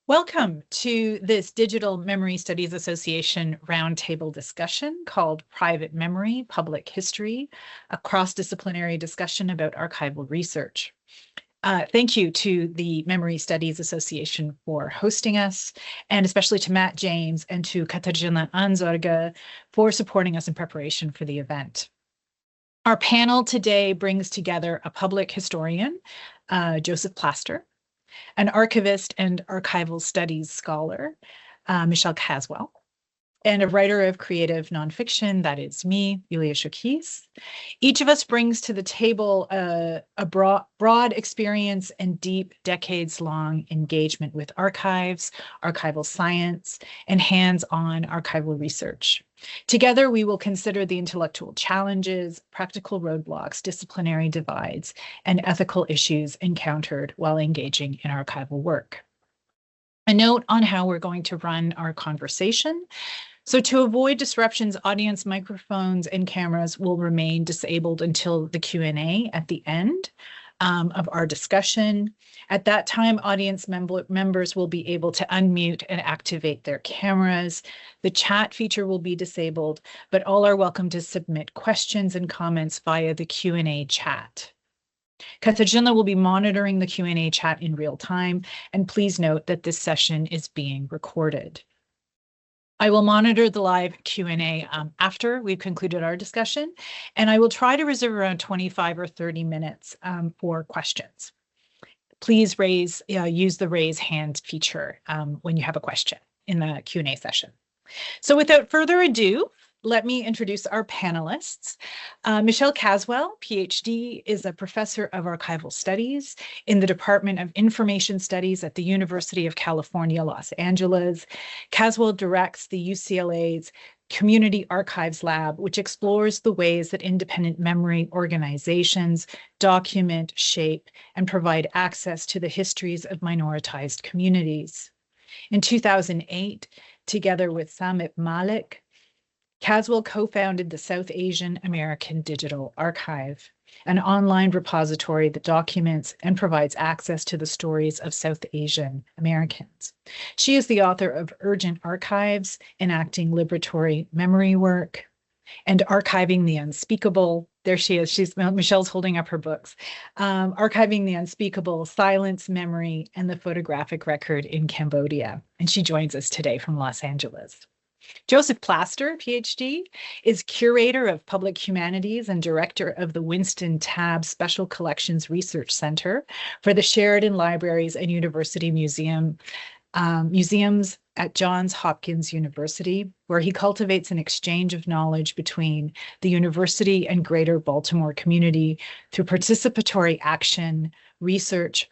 Welcome to this Digital Memory Studies Association roundtable discussion called Private Memory, Public History, a cross-disciplinary discussion about archival research. Thank you to the Memory Studies Association for hosting us, and especially to Matt James and to Katarzyna Anzorga for supporting us in preparation for the event. Our panel today brings together a public historian, Joseph Plaster, an archivist and archival studies scholar, Michelle Caswell, and a writer of creative nonfiction, that is me, Yulia Shokis. Each of us brings to the table a broad experience and deep decades-long engagement with archives, archival science, and hands-on archival research. Together, we will consider the intellectual challenges, practical roadblocks, disciplinary divides, and ethical issues encountered while engaging in archival work. A note on how we're going to run our conversation. So to avoid disruptions, audience microphones and cameras will remain disabled until the Q&A at the end of our discussion. At that time, audience members will be able to unmute and activate their cameras. The chat feature will be disabled, but all are welcome to submit questions and comments via the Q&A chat. Katarzyna will be monitoring the Q&A chat in real time, and please note that this session is being recorded. I will monitor the live Q&A after we've concluded our discussion, and I will try to reserve around 25 or 30 minutes for questions. Please use the raise hand feature when you have a question in the Q&A session. So without further ado, let me introduce our panelists. Michelle Caswell, PhD, is a professor of archival studies in the Department of Information Studies at the University of California, Los Angeles. Caswell directs the UCLA's Community Archives Lab, which explores the ways that independent memory organizations document, shape, and provide access to the histories of minoritized communities. In 2008, together with Samit Malik, Caswell co-founded the South Asian American Digital Archive, an online repository that documents and provides access to the stories of South Asian Americans. She is the author of Urgent Archives, Enacting Liberatory Memory Work, and Archiving the Unspeakable. There she is. Michelle's holding up her books. Archiving the Unspeakable, Silence, Memory, and the Photographic Record in Cambodia. And she joins us today from Los Angeles. Joseph Plaster, PhD, is curator of public humanities and director of the Winston Tabb Special Collections Research Center for the Sheridan Libraries and University Museums at Johns Hopkins University, where he cultivates an exchange of knowledge between the university and greater Baltimore community through participatory action, research,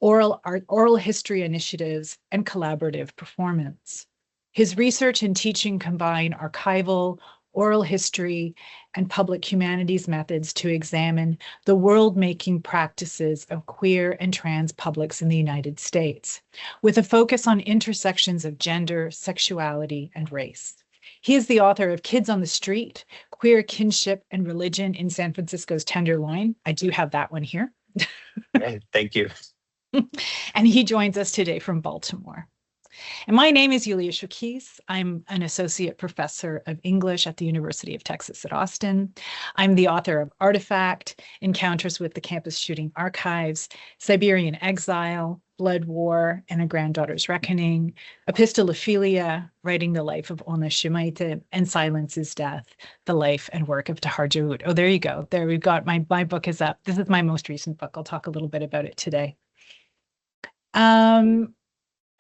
oral history initiatives, and collaborative performance. His research and teaching combine archival, oral history, and public humanities methods to examine the world-making practices of queer and trans publics in the United States, with a focus on intersections of gender, sexuality, and race. He is the author of Kids on the Street, Queer Kinship and Religion in San Francisco's Tenderloin. I do have that one here. Thank you. And he joins us today from Baltimore. And my name is Yulia Shokis. I'm an associate professor of English at the University of Texas at Austin. I'm the author of Artifact, Encounters with the Campus Shooting Archives, Siberian Exile, Blood War, and a Granddaughter's Reckoning, Epistolophilia, Writing the Life of Ona Shimaite, and Silence is Death, The Life and Work of Tahar Jawood. Oh, there you go. There we've got my book is up. This is my most recent book. I'll talk a little bit about it today.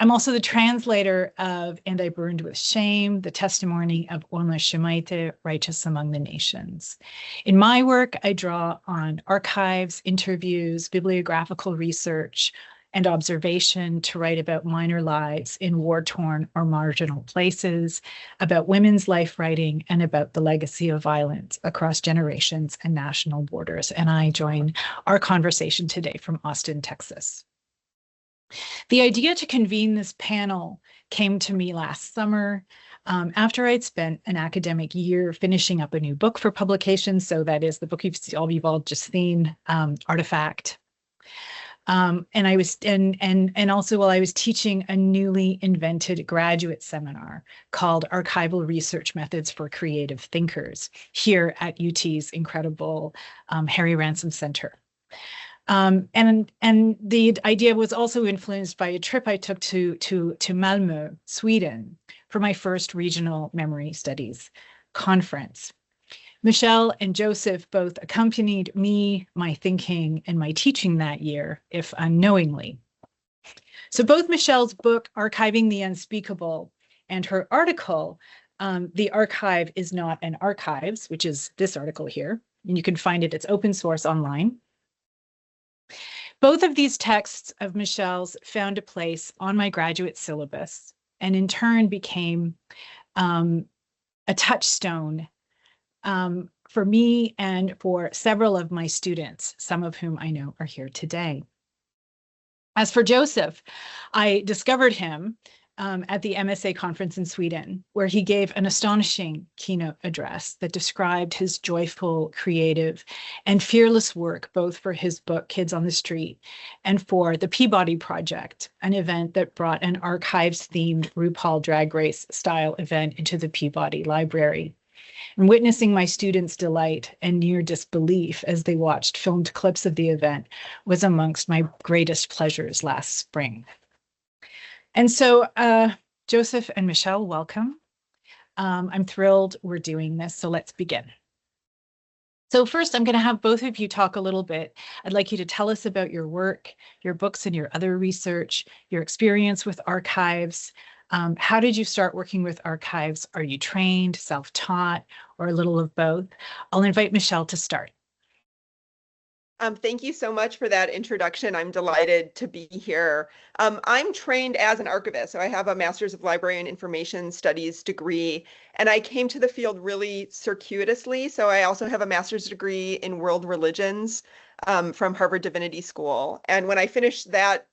I'm also the translator of And I Burned with Shame, the testimony of Ona Shimaite, Righteous Among the Nations. In my work, I draw on archives, interviews, bibliographical research, and observation to write about minor lives in war-torn or marginal places, about women's life writing, and about the legacy of violence across generations and national borders. And I join our conversation today from Austin, Texas. The idea to convene this panel came to me last summer after I'd spent an academic year finishing up a new book for publication. So that is the book you've all just seen, Artifact. And I was and also while I was teaching a newly invented graduate seminar called Archival Research Methods for Creative Thinkers here at UT's incredible Harry Ransom Center. And the idea was also influenced by a trip I took to Malmö, Sweden, for my first regional memory studies conference. Michelle and Joseph both accompanied me, my thinking, and my teaching that year, if unknowingly. So both Michelle's book, Archiving the Unspeakable, and her article, The Archive is Not an Archives, which is this article here, and you can find it, it's open source online. Both of these texts of Michelle's found a place on my graduate syllabus and in turn became a touchstone for me and for several of my students, some of whom I know are here today. As for Joseph, I discovered him at the MSA conference in Sweden, where he gave an astonishing keynote address that described his joyful, creative, and fearless work, both for his book, Kids on the Street, and for the Peabody Project, an event that brought an archives-themed RuPaul Drag Race style event into the Peabody Library. And witnessing my students' delight and near disbelief as they watched filmed clips of the event was amongst my greatest pleasures last spring. And so, Joseph and Michelle, welcome. I'm thrilled we're doing this, so let's begin. So first, I'm going to have both of you talk a little bit. I'd like you to tell us about your work, your books and your other research, your experience with archives. How did you start working with archives? Are you trained, self-taught, or a little of both? I'll invite Michelle to start. Thank you so much for that introduction. I'm delighted to be here. I'm trained as an archivist, so I have a Master's of Library and Information Studies degree, and I came to the field really circuitously. So I also have a master's degree in world religions from Harvard Divinity School. And when I finished that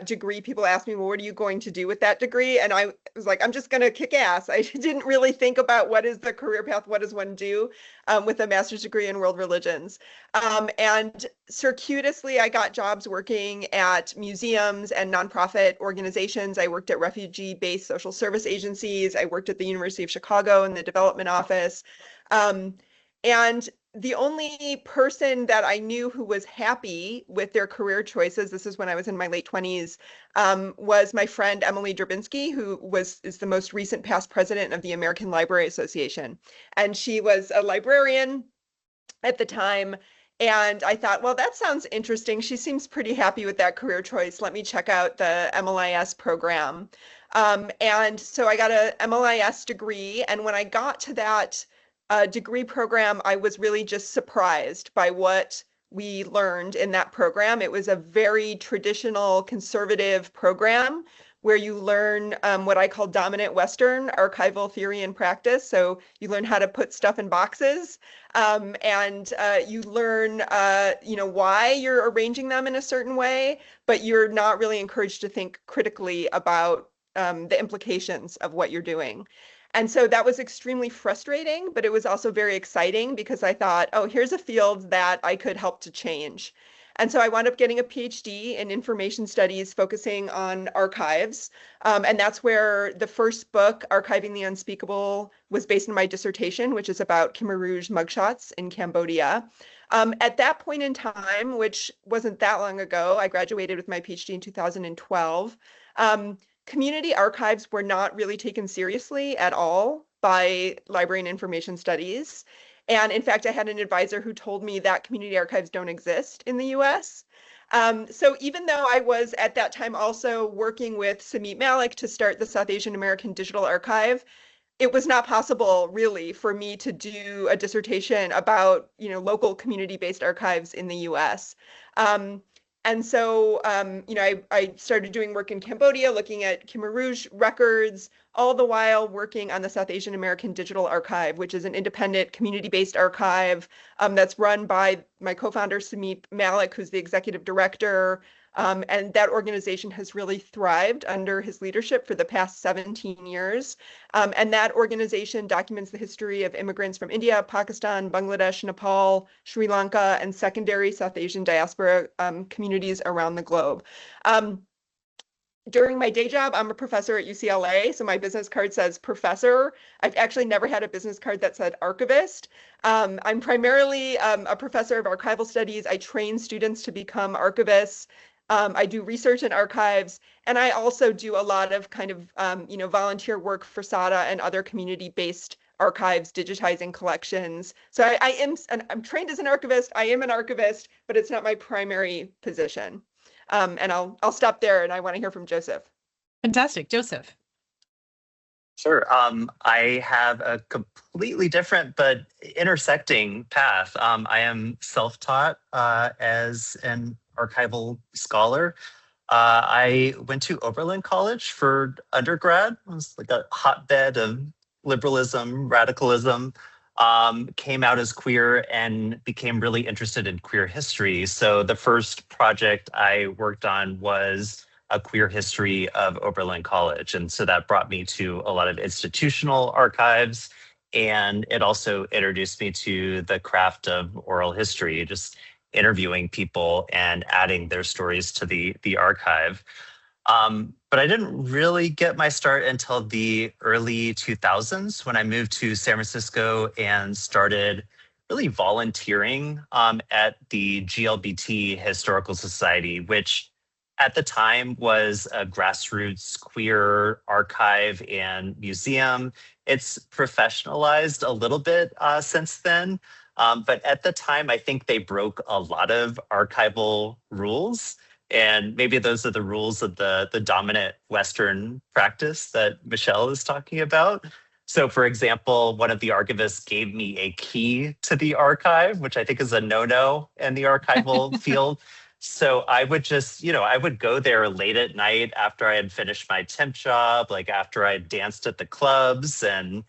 degree, people asked me, well, what are you going to do with that degree? And I was like, I'm just going to kick ass. I didn't really think about what is the career path, what does one do with a master's degree in world religions. And circuitously, I got jobs working at museums and nonprofit organizations. I worked at refugee-based social service agencies. I worked at the University of Chicago in the development office. And the only person that I knew who was happy with their career choices, this is when I was in my late 20s, was my friend Emily Durbinski, who is the most recent past president of the American Library Association. And she was a librarian at the time. And I thought, well, that sounds interesting. She seems pretty happy with that career choice. Let me check out the MLIS program. And so I got a MLIS degree. And when I got to that degree program, I was really just surprised by what we learned in that program. It was a very traditional conservative program where you learn what I call dominant Western archival theory and practice. So you learn how to put stuff in boxes, and you learn why you're arranging them in a certain way, but you're not really encouraged to think critically about the implications of what you're doing. And so that was extremely frustrating, but it was also very exciting because I thought, oh, here's a field that I could help to change. And so I wound up getting a PhD in information studies focusing on archives. And that's where the first book, Archiving the Unspeakable, was based on my dissertation, which is about Khmer Rouge mugshots in Cambodia. At that point in time, which wasn't that long ago, I graduated with my PhD in 2012. Community archives were not really taken seriously at all by library and information studies. And in fact, I had an advisor who told me that community archives don't exist in the US. So even though I was at that time also working with Samit Malik to start the South Asian American Digital Archive, it was not possible really for me to do a dissertation about local community-based archives in the US. And so, I started doing work in Cambodia, looking at Khmer Rouge records, all the while working on the South Asian American Digital Archive, which is an independent community-based archive that's run by my co-founder, Sameep Malik, who's the executive director. And that organization has really thrived under his leadership for the past 17 years. And that organization documents the history of immigrants from India, Pakistan, Bangladesh, Nepal, Sri Lanka, and secondary South Asian diaspora communities around the globe. During my day job, I'm a professor at UCLA, so my business card says professor. I've actually never had a business card that said archivist. I'm primarily a professor of archival studies. I train students to become archivists. I do research in archives, and I also do a lot of kind of volunteer work for SADA and other community-based archives, digitizing collections. So I'm trained as an archivist. I am an archivist, but it's not my primary position. And I'll stop there, and I want to hear from Joseph. Fantastic. Joseph. Sure. I have a completely different but intersecting path. I am self-taught as an archival scholar. I went to Oberlin College for undergrad. It was like a hotbed of liberalism, radicalism. Came out as queer and became really interested in queer history. So the first project I worked on was a queer history of Oberlin College. And so that brought me to a lot of institutional archives. And it also introduced me to the craft of oral history, just interviewing people and adding their stories to the archive. But I didn't really get my start until the early 2000s when I moved to San Francisco and started really volunteering at the GLBT Historical Society, which at the time was a grassroots queer archive and museum. It's professionalized a little bit since then. But at the time, I think they broke a lot of archival rules. And maybe those are the rules of the dominant Western practice that Michelle is talking about. So for example, one of the archivists gave me a key to the archive, which I think is a no-no in the archival field. So I would just, I would go there late at night after I had finished my temp job, like after I danced at the clubs and,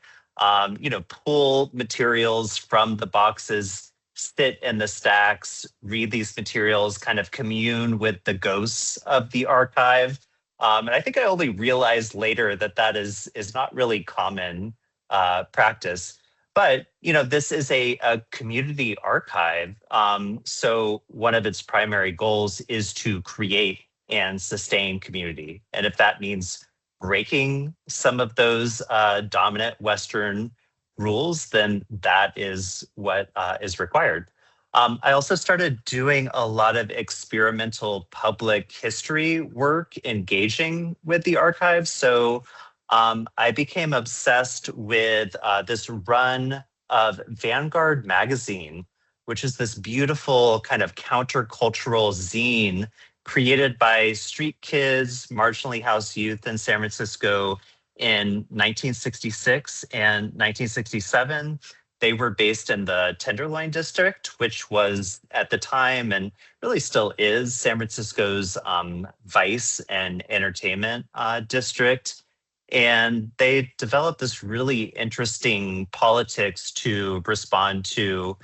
pull materials from the boxes, sit in the stacks, read these materials, kind of commune with the ghosts of the archive. And I think I only realized later that that is not really common practice. But, this is a community archive. So one of its primary goals is to create and sustain community. And if that means breaking some of those dominant Western rules, then that is what is required. I also started doing a lot of experimental public history work engaging with the archive. So I became obsessed with this run of Vanguard magazine, which is this beautiful kind of countercultural zine created by street kids, marginally housed youth in San Francisco in 1966 and 1967. They were based in the Tenderloin district, which was at the time and really still is San Francisco's vice and entertainment district. And they developed this really interesting politics to respond to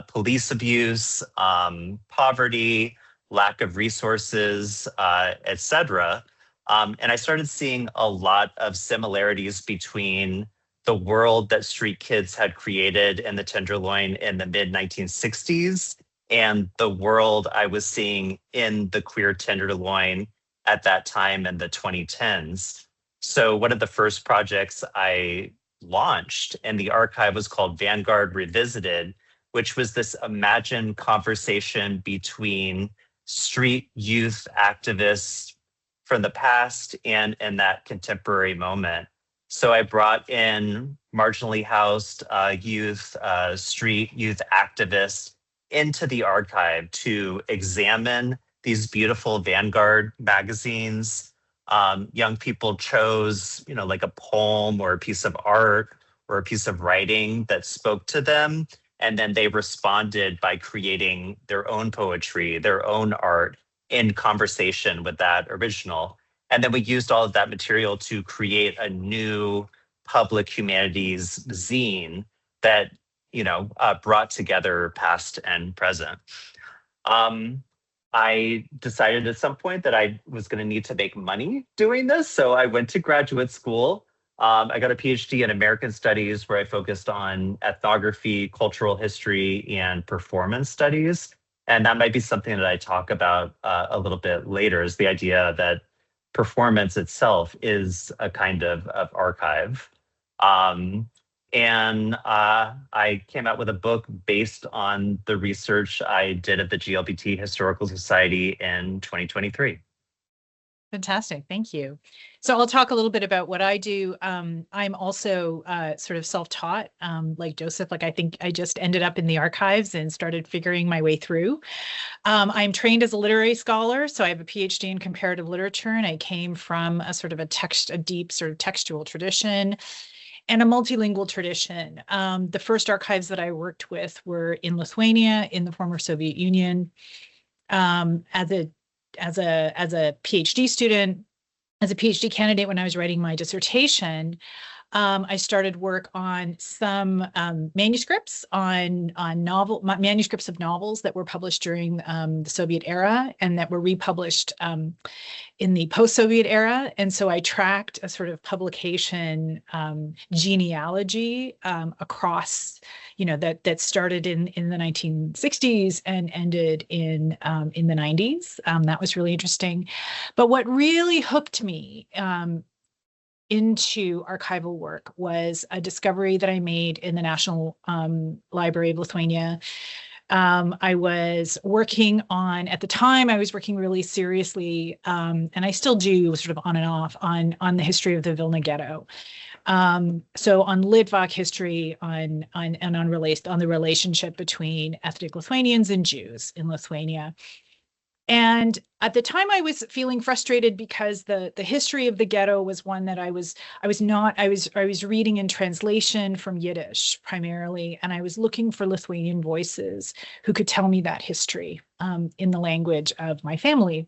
police abuse, poverty, lack of resources, et cetera. And I started seeing a lot of similarities between the world that street kids had created in the Tenderloin in the mid-1960s and the world I was seeing in the queer Tenderloin at that time in the 2010s. So one of the first projects I launched in the archive was called Vanguard Revisited, which was this imagined conversation between street youth activists from the past and in that contemporary moment. So I brought in marginally housed youth, street youth activists into the archive to examine these beautiful Vanguard magazines. Young people chose, like a poem or a piece of art or a piece of writing that spoke to them. And then they responded by creating their own poetry, their own art in conversation with that original. And then we used all of that material to create a new public humanities zine that, brought together past and present. I decided at some point that I was going to need to make money doing this. So I went to graduate school. I got a PhD in American Studies where I focused on ethnography, cultural history, and performance studies. And that might be something that I talk about a little bit later, is the idea that performance itself is a kind of archive. I came out with a book based on the research I did at the GLBT Historical Society in 2023. Fantastic. Thank you. So I'll talk a little bit about what I do. I'm also sort of self-taught, like Joseph. Like I think I just ended up in the archives and started figuring my way through. I'm trained as a literary scholar, so I have a PhD in comparative literature, and I came from a sort of a deep sort of textual tradition and a multilingual tradition. The first archives that I worked with were in Lithuania, in the former Soviet Union, as a PhD student, as a PhD candidate. When I was writing my dissertation, I started work on some manuscripts manuscripts of novels that were published during the Soviet era and that were republished in the post-Soviet era. And so I tracked a sort of publication genealogy across, that started in the 1960s and ended in the 90s. That was really interesting. But what really hooked me into archival work was a discovery that I made in the National Library of Lithuania. I was working at the time, I was working really seriously, and I still do sort of on and off on the history of the Vilna Ghetto. So on Litvak history, on the relationship between ethnic Lithuanians and Jews in Lithuania. And at the time, I was feeling frustrated because the history of the ghetto was one that I was reading in translation from Yiddish primarily, and I was looking for Lithuanian voices who could tell me that history in the language of my family,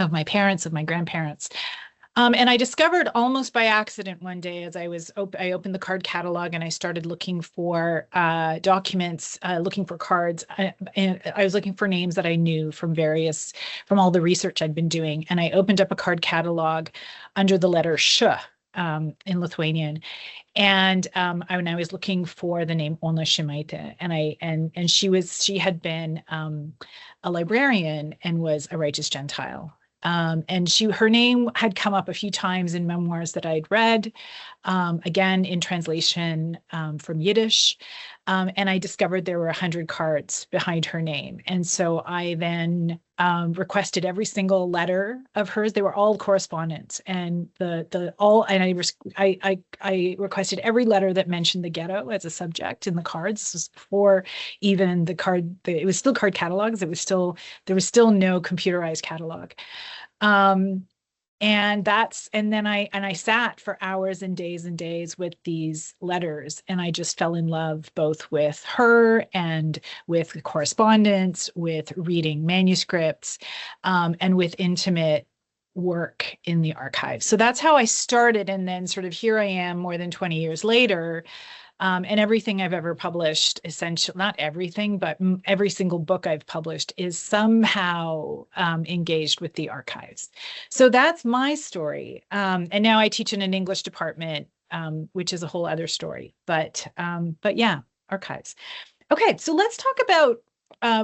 of my parents, of my grandparents. And I discovered almost by accident one day, as I opened the card catalog and I started looking for documents, looking for cards. And I was looking for names that I knew from all the research I'd been doing. And I opened up a card catalog under the letter sh in Lithuanian. And when I was looking for the name Ona Shimaitė, and she had been a librarian and was a righteous Gentile. And her name had come up a few times in memoirs that I'd read, again in translation from Yiddish. And I discovered there were 100 cards behind her name. And so I then requested every single letter of hers. They were all correspondence, and I requested every letter that mentioned the ghetto as a subject in the cards. This was before even it was still card catalogs. There was still no computerized catalog. And then I sat for hours and days with these letters, and I just fell in love both with her and with correspondence, with reading manuscripts, and with intimate work in the archives. So that's how I started. And then sort of here I am more than 20 years later. And everything I've ever published, essentially, not everything, but every single book I've published is somehow engaged with the archives. So that's my story. And now I teach in an English department, which is a whole other story. But yeah, archives. Okay, so let's talk about,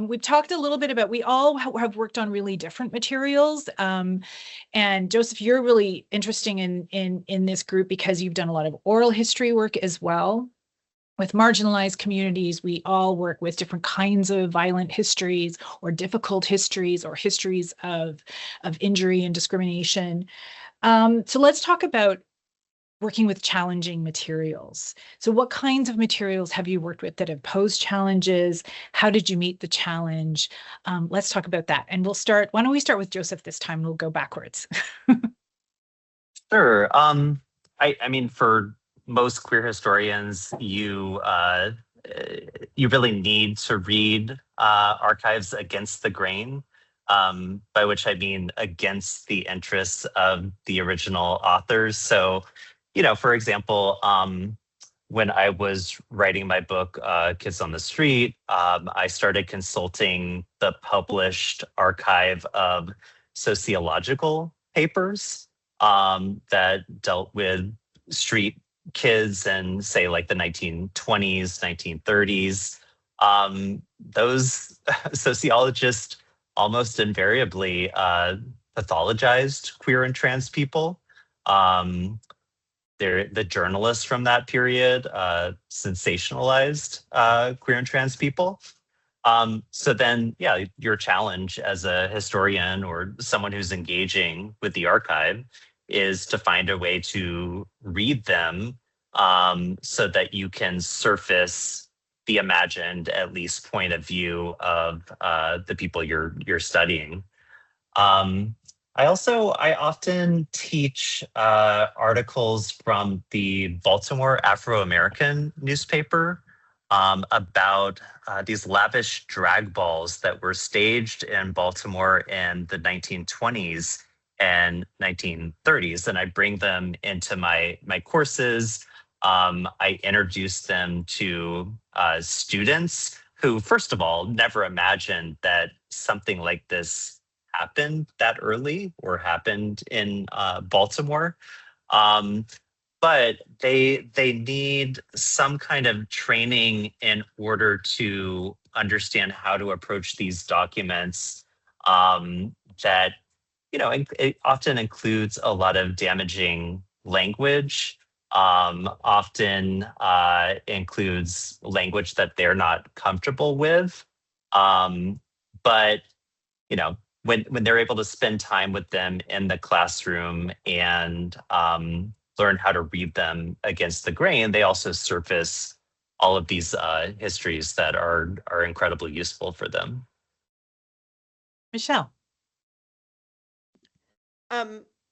we've talked a little bit about, we all have worked on really different materials. And Joseph, you're really interesting in this group because you've done a lot of oral history work as well. With marginalized communities, we all work with different kinds of violent histories or difficult histories or histories of injury and discrimination. So let's talk about working with challenging materials. So what kinds of materials have you worked with that have posed challenges? How did you meet the challenge? Let's talk about that. And why don't we start with Joseph this time? We'll go backwards. Sure. I mean, for most queer historians, you really need to read archives against the grain. by which I mean against the interests of the original authors. So, for example, when I was writing my book, Kids on the Street, I started consulting the published archive of sociological papers that dealt with street kids in, say, like the 1920s, 1930s. Those sociologists almost invariably pathologized queer and trans people. The journalists from that period sensationalized queer and trans people. So then, yeah, your challenge as a historian or someone who's engaging with the archive is to find a way to read them so that you can surface the imagined, at least, point of view of the people you're studying. I often teach articles from the Baltimore Afro-American newspaper about these lavish drag balls that were staged in Baltimore in the 1920s and 1930s. And I bring them into my courses. I introduce them to students who, first of all, never imagined that something like this happened that early or happened in Baltimore. But they need some kind of training in order to understand how to approach these documents that, it often includes a lot of damaging language, often includes language that they're not comfortable with. But, when they're able to spend time with them in the classroom and learn how to read them against the grain, they also surface all of these histories that are incredibly useful for them. Michelle.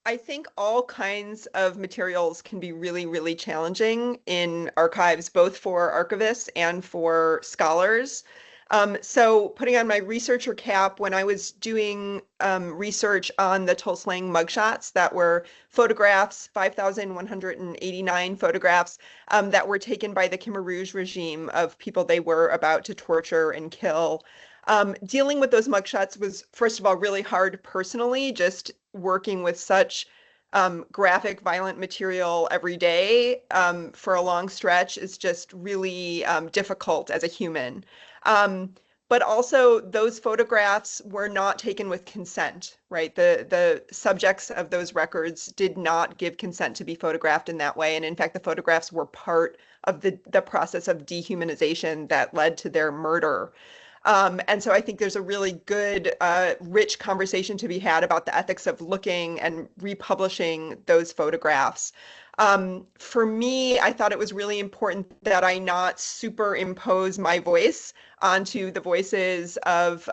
I think all kinds of materials can be really, really challenging in archives, both for archivists and for scholars. So putting on my researcher cap, when I was doing research on the Tulsa mugshots that were photographs, 5,189 photographs that were taken by the Khmer Rouge regime of people they were about to torture and kill. Dealing with those mugshots was, first of all, really hard personally, just working with such graphic, violent material every day for a long stretch is just really difficult as a human. But also those photographs were not taken with consent, right? The subjects of those records did not give consent to be photographed in that way. And in fact, the photographs were part of the process of dehumanization that led to their murder. And so I think there's a really good, rich conversation to be had about the ethics of looking and republishing those photographs. For me, I thought it was really important that I not superimpose my voice onto the voices of,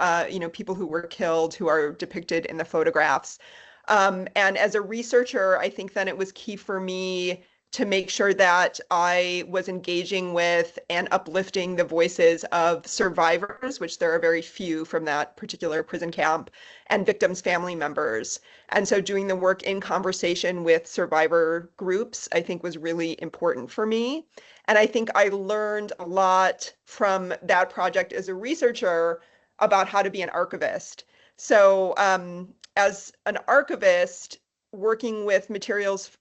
people who were killed, who are depicted in the photographs. And as a researcher, I think then it was key for me to make sure that I was engaging with and uplifting the voices of survivors, which there are very few from that particular prison camp, and victims' family members. And so doing the work in conversation with survivor groups, I think was really important for me. And I think I learned a lot from that project as a researcher about how to be an archivist. So as an archivist, working with materials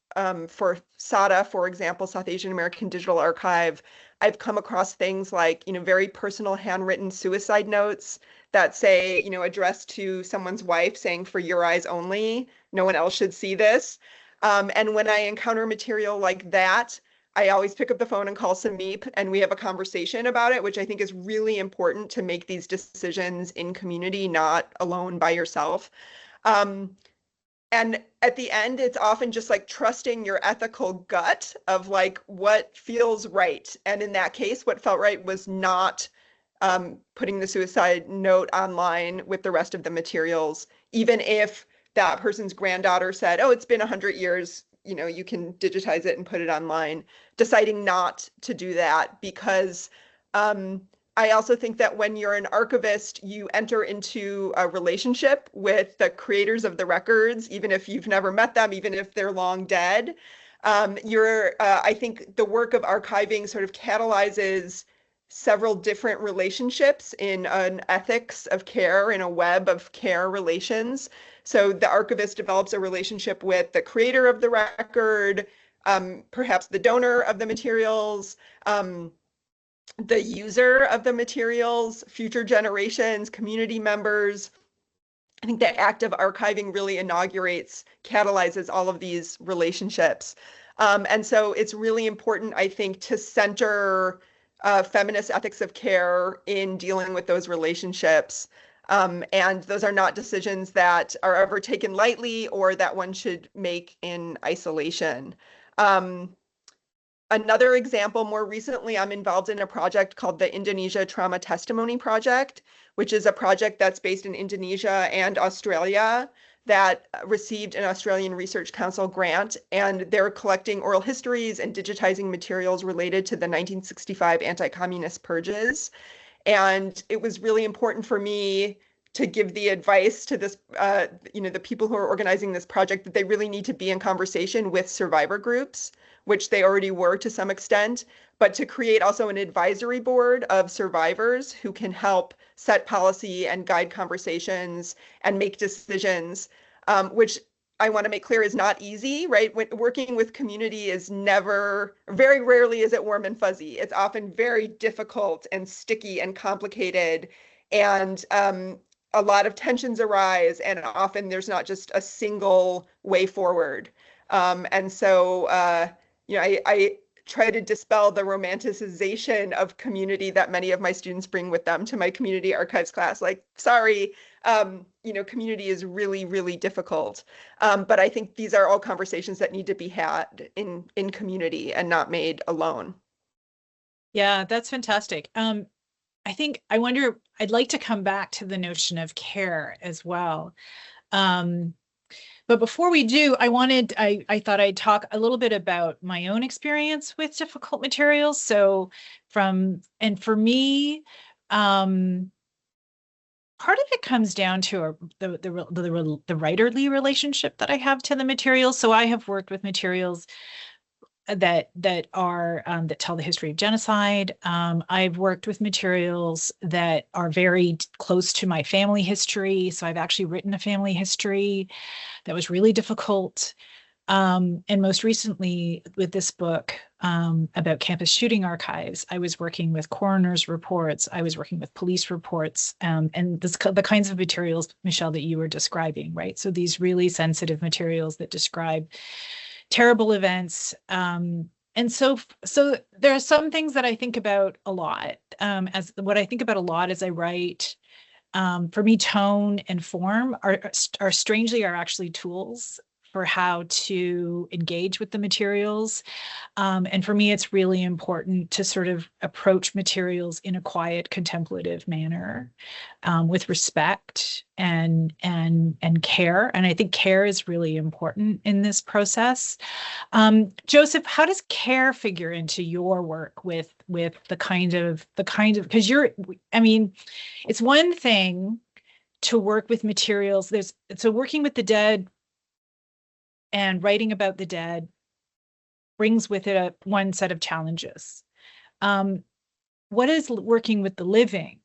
for SADA, for example, South Asian American Digital Archive, I've come across things like, very personal handwritten suicide notes that say, addressed to someone's wife saying, "For your eyes only, no one else should see this." And when I encounter material like that, I always pick up the phone and call Sameep, and we have a conversation about it, which I think is really important to make these decisions in community, not alone by yourself. And at the end, it's often just like trusting your ethical gut of like what feels right. And in that case, what felt right was not putting the suicide note online with the rest of the materials, even if that person's granddaughter said, "Oh, it's been 100 years, you can digitize it and put it online," deciding not to do that because I also think that when you're an archivist, you enter into a relationship with the creators of the records, even if you've never met them, even if they're long dead. I think the work of archiving sort of catalyzes several different relationships in an ethics of care, in a web of care relations. So the archivist develops a relationship with the creator of the record, perhaps the donor of the materials, the user of the materials, future generations, community members. I think the act of archiving really catalyzes all of these relationships. And so it's really important, I think, to center feminist ethics of care in dealing with those relationships. And those are not decisions that are ever taken lightly or that one should make in isolation. Another example, more recently, I'm involved in a project called the Indonesia Trauma Testimony Project, which is a project that's based in Indonesia and Australia that received an Australian Research Council grant, and they're collecting oral histories and digitizing materials related to the 1965 anti-communist purges. And it was really important for me to give the advice to this, the people who are organizing this project, that they really need to be in conversation with survivor groups, which they already were to some extent, but to create also an advisory board of survivors who can help set policy and guide conversations and make decisions, which I want to make clear is not easy, right? Working with community is very rarely is it warm and fuzzy. It's often very difficult and sticky and complicated, and a lot of tensions arise, and often there's not just a single way forward. And so, I try to dispel the romanticization of community that many of my students bring with them to my community archives class. Like, sorry, community is really, really difficult. But I think these are all conversations that need to be had in community and not made alone. Yeah, that's fantastic. I'd like to come back to the notion of care as well. But before we do, I thought I'd talk a little bit about my own experience with difficult materials. So for me, part of it comes down to the writerly relationship that I have to the materials. So I have worked with materials that tell the history of genocide. I've worked with materials that are very close to my family history. So I've actually written a family history that was really difficult. And most recently with this book about campus shooting archives, I was working with coroner's reports. I was working with police reports, and the kinds of materials, Michelle, that you were describing, right? So these really sensitive materials that describe terrible events. And so there are some things that I think about a lot. As I write, for me, tone and form are strangely actually tools for how to engage with the materials. And for me, it's really important to sort of approach materials in a quiet, contemplative manner, with respect and care. And I think care is really important in this process. Joseph, how does care figure into your work with the kind of, because it's one thing to work with materials. So working with the dead and writing about the dead brings with it one set of challenges. What is working with the living?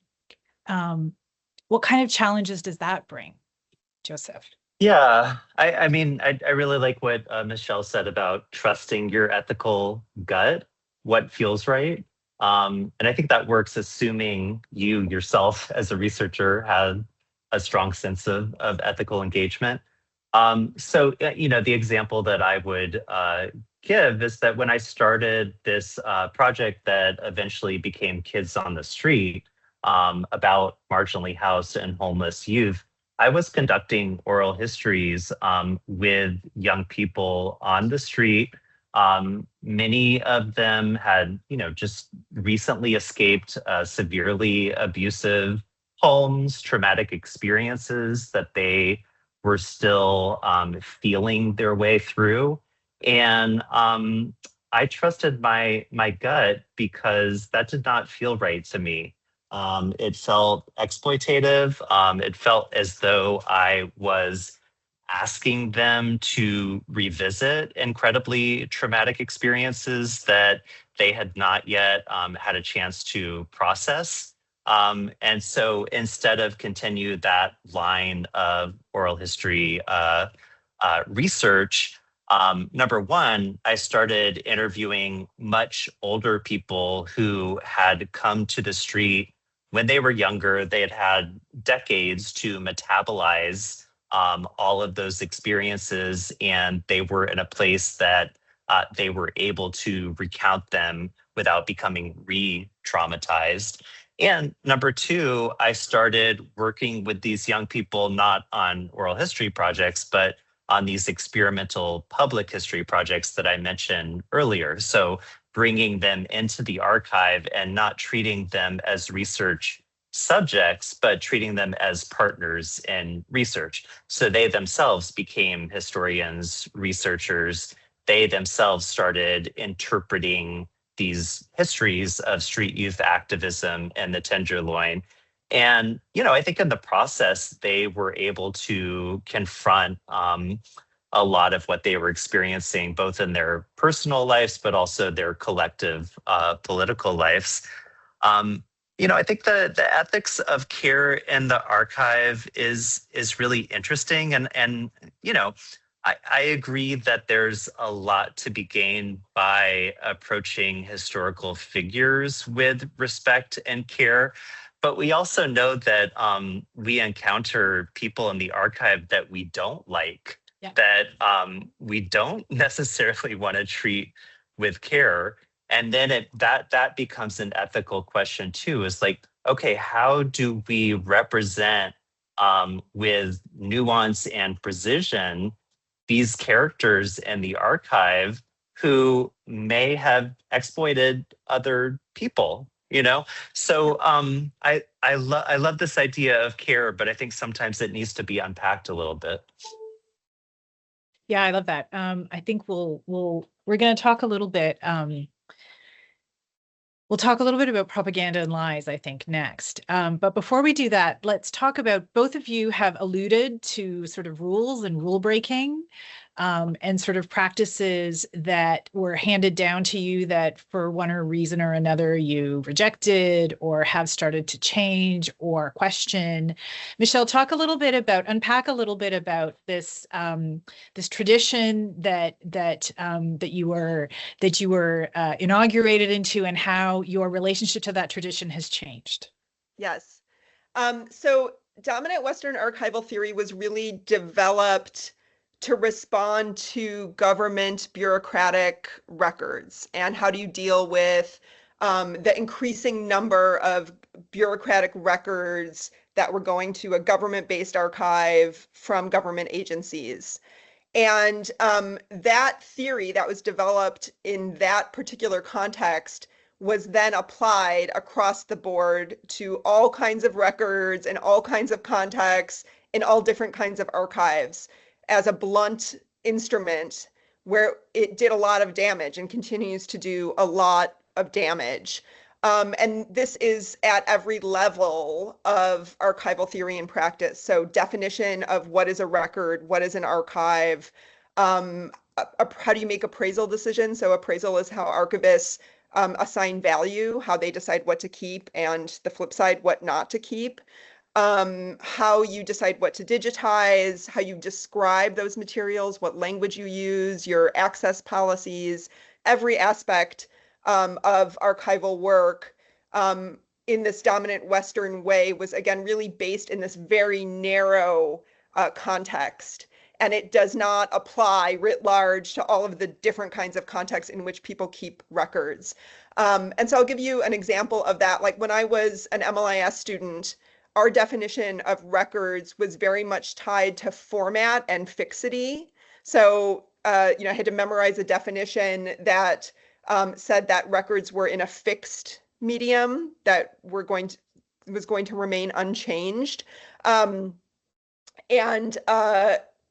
What kind of challenges does that bring, Joseph? Yeah, I really like what Michelle said about trusting your ethical gut, what feels right. And I think that works assuming you yourself as a researcher have a strong sense of ethical engagement. The example that I would give is that when I started this project that eventually became Kids on the Street, about marginally housed and homeless youth, I was conducting oral histories with young people on the street. Many of them had, just recently escaped severely abusive homes, traumatic experiences that they were still feeling their way through. And I trusted my gut because that did not feel right to me. It felt exploitative. It felt as though I was asking them to revisit incredibly traumatic experiences that they had not yet had a chance to process. And so instead of continue that line of oral history research, number one, I started interviewing much older people who had come to the street when they were younger. They had had decades to metabolize all of those experiences, and they were in a place that they were able to recount them without becoming re-traumatized. And number two, I started working with these young people, not on oral history projects, but on these experimental public history projects that I mentioned earlier. So bringing them into the archive and not treating them as research subjects, but treating them as partners in research. So they themselves became historians, researchers. They themselves started interpreting these histories of street youth activism and the Tenderloin. And, I think in the process, they were able to confront a lot of what they were experiencing, both in their personal lives, but also their collective political lives. I think the ethics of care in the archive is really interesting. And I agree that there's a lot to be gained by approaching historical figures with respect and care. But we also know that we encounter people in the archive that we don't like, that we don't necessarily want to treat with care. And then that becomes an ethical question too, is like, okay, how do we represent with nuance and precision these characters in the archive who may have exploited other people, So I love this idea of care, but I think sometimes it needs to be unpacked a little bit. Yeah, I love that. I think we're going to talk a little bit. We'll talk a little bit about propaganda and lies, I think, next. But before we do that, let's talk about, both of you have alluded to sort of rules and rule breaking, and sort of practices that were handed down to you that for one reason or another you rejected or have started to change or question. Michelle, unpack a little bit about this this tradition that you were inaugurated into, and how your relationship to that tradition has changed. Yes. So dominant Western archival theory was really developed to respond to government bureaucratic records. And how do you deal with the increasing number of bureaucratic records that were going to a government-based archive from government agencies? And that theory that was developed in that particular context was then applied across the board to all kinds of records and all kinds of contexts in all different kinds of archives as a blunt instrument, where it did a lot of damage and continues to do a lot of damage. And this is at every level of archival theory and practice. So definition of what is a record, what is an archive, how do you make appraisal decisions? So appraisal is how archivists assign value, how they decide what to keep, and the flip side, what not to keep. How you decide what to digitize, how you describe those materials, what language you use, your access policies, every aspect of archival work in this dominant Western way was, again, really based in this very narrow context. And it does not apply writ large to all of the different kinds of contexts in which people keep records. And so I'll give you an example of that. Like when I was an MLIS student, our definition of records was very much tied to format and fixity. So, I had to memorize a definition that said that records were in a fixed medium that was going to remain unchanged. And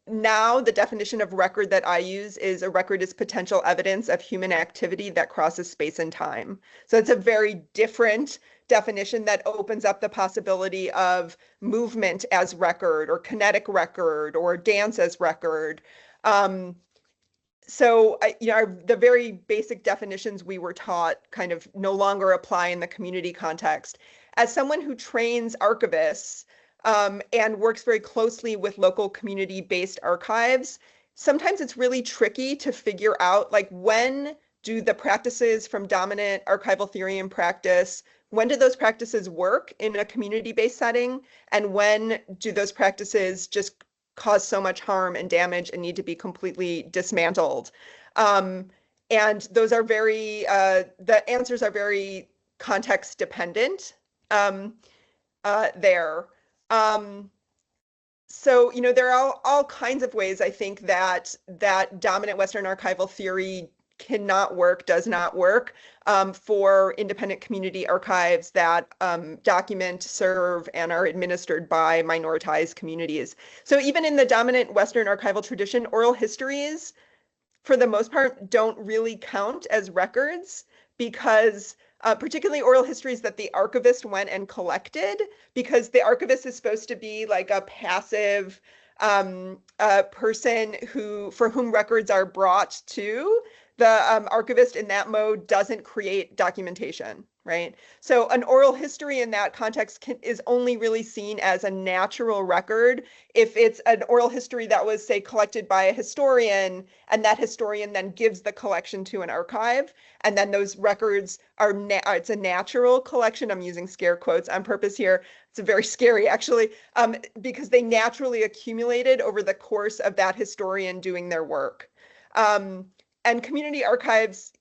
now the definition of record that I use is a record is potential evidence of human activity that crosses space and time. So it's a very different definition that opens up the possibility of movement as record or kinetic record or dance as record. So the very basic definitions we were taught kind of no longer apply in the community context. As someone who trains archivists, and works very closely with local community-based archives, sometimes it's really tricky to figure out, like, when do the practices from dominant archival theory and practice, when do those practices work in a community-based setting, and when do those practices just cause so much harm and damage and need to be completely dismantled? And those are very, the answers are very context dependent there. So, there are all kinds of ways I think that dominant Western archival theory cannot work, does not work for independent community archives that document, serve, and are administered by minoritized communities. So even in the dominant Western archival tradition, oral histories, for the most part, don't really count as records because particularly oral histories that the archivist went and collected, because the archivist is supposed to be like a passive person for whom records are brought to. The archivist in that mode doesn't create documentation, right? So an oral history in that context is only really seen as a natural record if it's an oral history that was, say, collected by a historian, and that historian then gives the collection to an archive, and then those records are, it's a natural collection. I'm using scare quotes on purpose here. It's very scary, actually, because they naturally accumulated over the course of that historian doing their work. And community archives,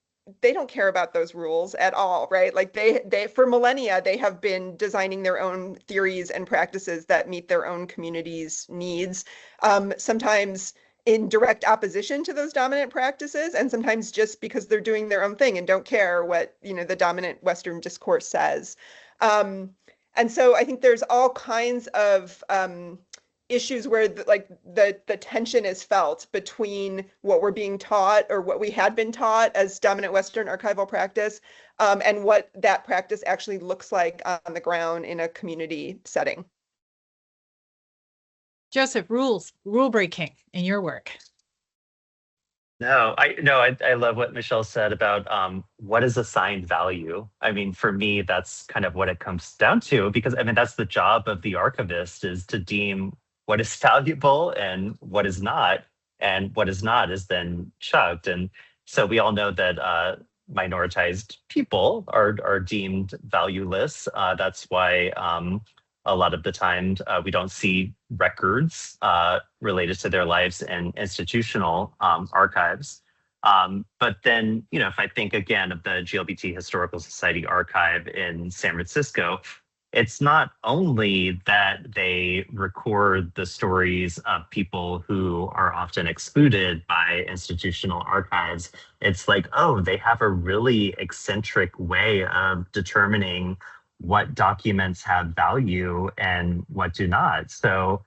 they don't care about those rules at all, right? Like they for millennia, they have been designing their own theories and practices that meet their own community's needs, sometimes in direct opposition to those dominant practices, and sometimes just because they're doing their own thing and don't care what, the dominant Western discourse says. And so I think there's all kinds of issues where the tension is felt between what we're being taught or what we had been taught as dominant Western archival practice and what that practice actually looks like on the ground in a community setting. Joseph, rule breaking in your work. No, I love what Michelle said about what is assigned value. I mean, for me, that's kind of what it comes down to, because I mean, that's the job of the archivist, is to deem what is valuable and what is not, and what is not is then chucked. And so we all know that minoritized people are deemed valueless. That's why a lot of the time we don't see records related to their lives in institutional archives. But then, if I think again of the GLBT Historical Society archive in San Francisco, it's not only that they record the stories of people who are often excluded by institutional archives. It's like, oh, they have a really eccentric way of determining what documents have value and what do not. So,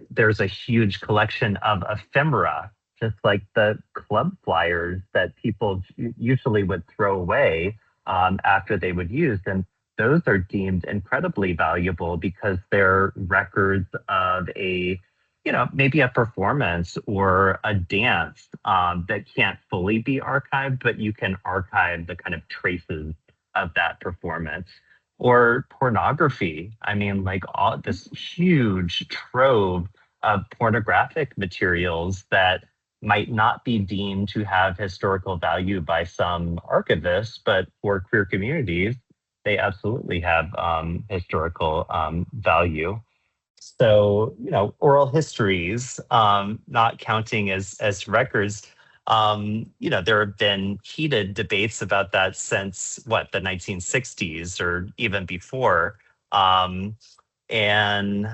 there's a huge collection of ephemera, just like the club flyers that people usually would throw away after they would use. And those are deemed incredibly valuable because they're records of maybe a performance or a dance that can't fully be archived, but you can archive the kind of traces of that performance. Or pornography. I mean, like all this huge trove of pornographic materials that might not be deemed to have historical value by some archivists, but for queer communities, they absolutely have historical value. So, oral histories, not counting as records, there have been heated debates about that since the 1960s or even before. I mean,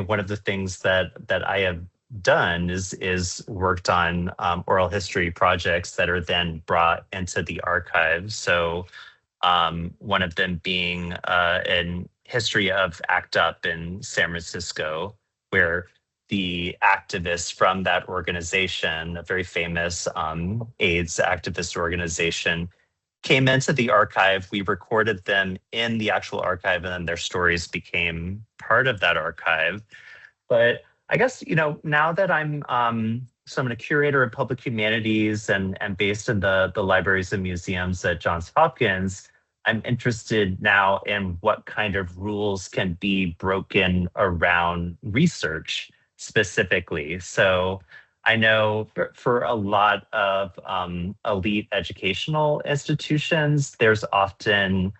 one of the things that I have done is worked on oral history projects that are then brought into the archives. So one of them being an history of ACT UP in San Francisco, where the activists from that organization, a very famous AIDS activist organization, came into the archive. We recorded them in the actual archive, and then their stories became part of that archive. But I guess, now that I'm a curator of public humanities and based in the libraries and museums at Johns Hopkins, I'm interested now in what kind of rules can be broken around research specifically. So I know for a lot of elite educational institutions, there's often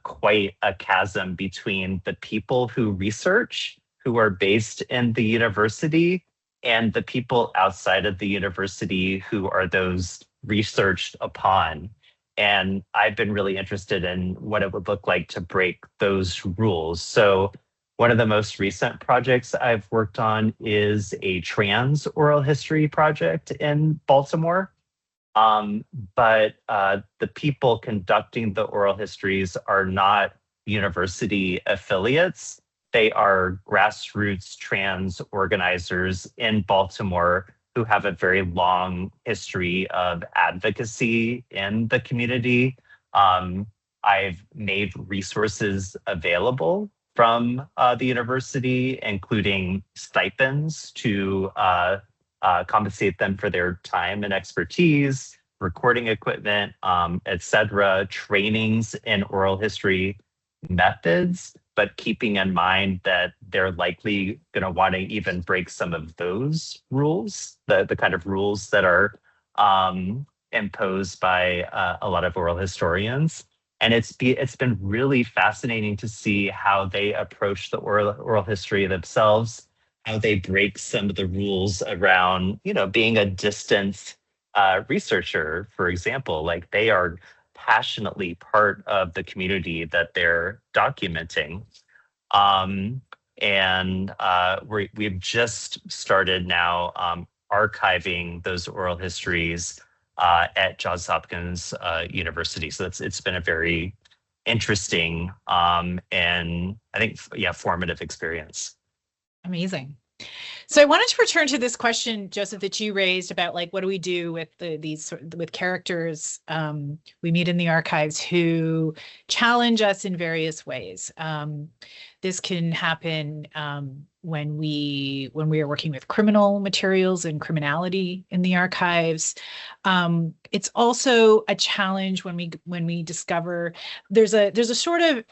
quite a chasm between the people who research, who are based in the university, and the people outside of the university who are those researched upon. And I've been really interested in what it would look like to break those rules. So one of the most recent projects I've worked on is a trans oral history project in Baltimore. But the people conducting the oral histories are not university affiliates. They are grassroots trans organizers in Baltimore who have a very long history of advocacy in the community. I've made resources available from the university, including stipends to compensate them for their time and expertise, recording equipment, et cetera, trainings in oral history methods, but keeping in mind that they're likely going to want to even break some of those rules, the kind of rules that are imposed by a lot of oral historians. And it's been really fascinating to see how they approach the oral history themselves, how they break some of the rules around, being a distance researcher, for example. Like, they are passionately part of the community that they're documenting. We've just started now archiving those oral histories at Johns Hopkins University. So it's been a very interesting and I think, formative experience. Amazing. So I wanted to return to this question, Joseph, that you raised about, like, what do we do with with characters we meet in the archives who challenge us in various ways. This can happen when we are working with criminal materials and criminality in the archives. It's also a challenge when we discover there's a sort of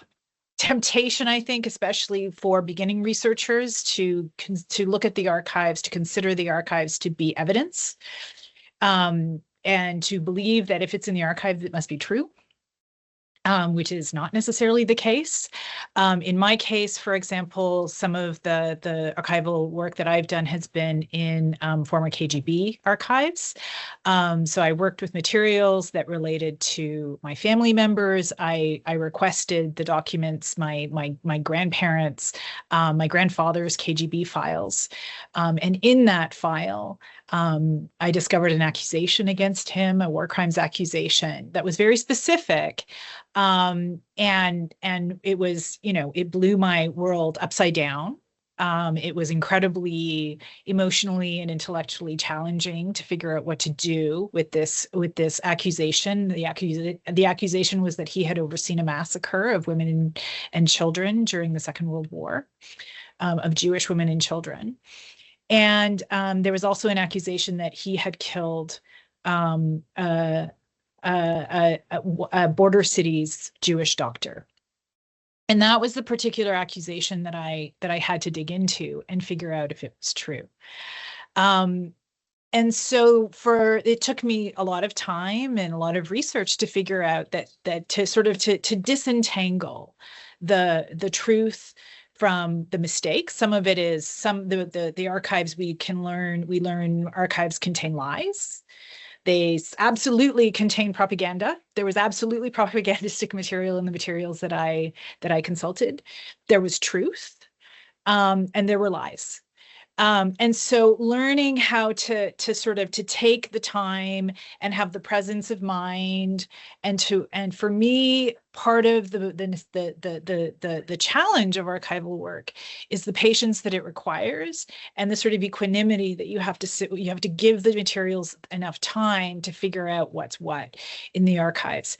temptation, I think, especially for beginning researchers, to look at the archives, to consider the archives to be evidence, and to believe that if it's in the archive, it must be true, which is not necessarily the case. In my case, for example, some of the archival work that I've done has been in former KGB archives. So I worked with materials that related to my family members. I requested the documents, my grandparents, my grandfather's KGB files. And in that file, I discovered an accusation against him, a war crimes accusation that was very specific. And it was, it blew my world upside down. It was incredibly emotionally and intellectually challenging to figure out what to do with this accusation. The accusation was that he had overseen a massacre of women and children during the Second World War, of Jewish women and children. And there was also an accusation that he had killed a border city's Jewish doctor. And that was the particular accusation that I had to dig into and figure out if it was true. And so it took me a lot of time and a lot of research to figure out that to disentangle the truth from the mistakes. Some of it is the archives we learn archives contain lies. They absolutely contain propaganda. There was absolutely propagandistic material in the materials that I consulted. There was truth, and there were lies. And so learning how to sort of to take the time and have the presence of mind, and for me, part of the challenge of archival work is the patience that it requires and the sort of equanimity that you have to give the materials enough time to figure out what's what in the archives.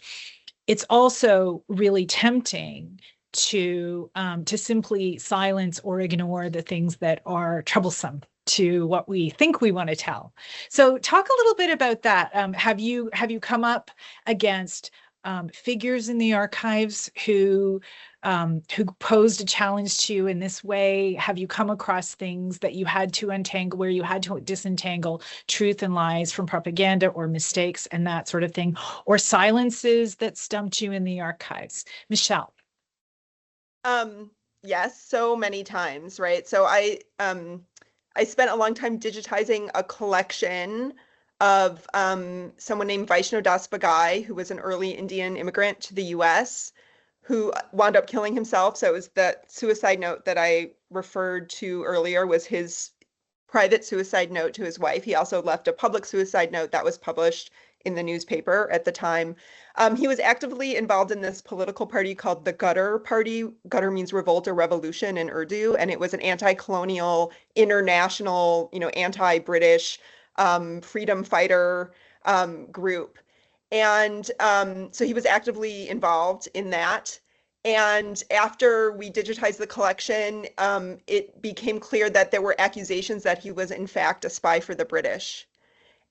It's also really tempting to simply silence or ignore the things that are troublesome to what we think we want to tell. So talk a little bit about that. Have you come up against figures in the archives who posed a challenge to you in this way? Have you come across things that you had to untangle, where you had to disentangle truth and lies from propaganda or mistakes and that sort of thing, or silences that stumped you in the archives? Michelle. Yes, so many times, right? So I spent a long time digitizing a collection of someone named Vaishno Das Bagai, who was an early Indian immigrant to the US, who wound up killing himself. So it was that suicide note that I referred to earlier was his private suicide note to his wife. He also left a public suicide note that was published in the newspaper at the time. He was actively involved in this political party called the Ghadar Party. Ghadar means revolt or revolution in Urdu, and it was an anti-colonial, international, anti-British freedom fighter group. And so he was actively involved in that. And after we digitized the collection, it became clear that there were accusations that he was in fact a spy for the British.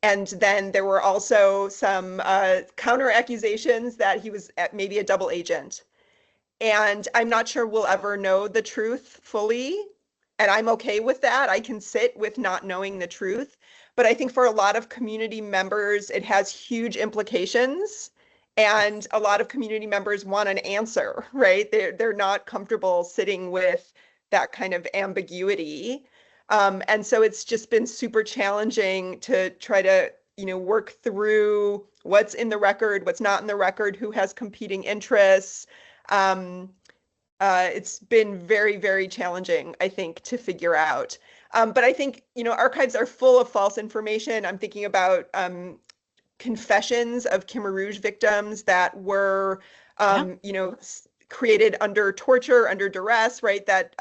And then there were also some counter accusations that he was maybe a double agent. And I'm not sure we'll ever know the truth fully. And I'm okay with that. I can sit with not knowing the truth. But I think for a lot of community members, it has huge implications. And a lot of community members want an answer, right? They're not comfortable sitting with that kind of ambiguity. And so it's just been super challenging to try to, work through what's in the record, what's not in the record, who has competing interests. It's been very, very challenging, I think, to figure out. But I think, archives are full of false information. I'm thinking about confessions of Khmer Rouge victims that were, created under torture, under duress, right? That,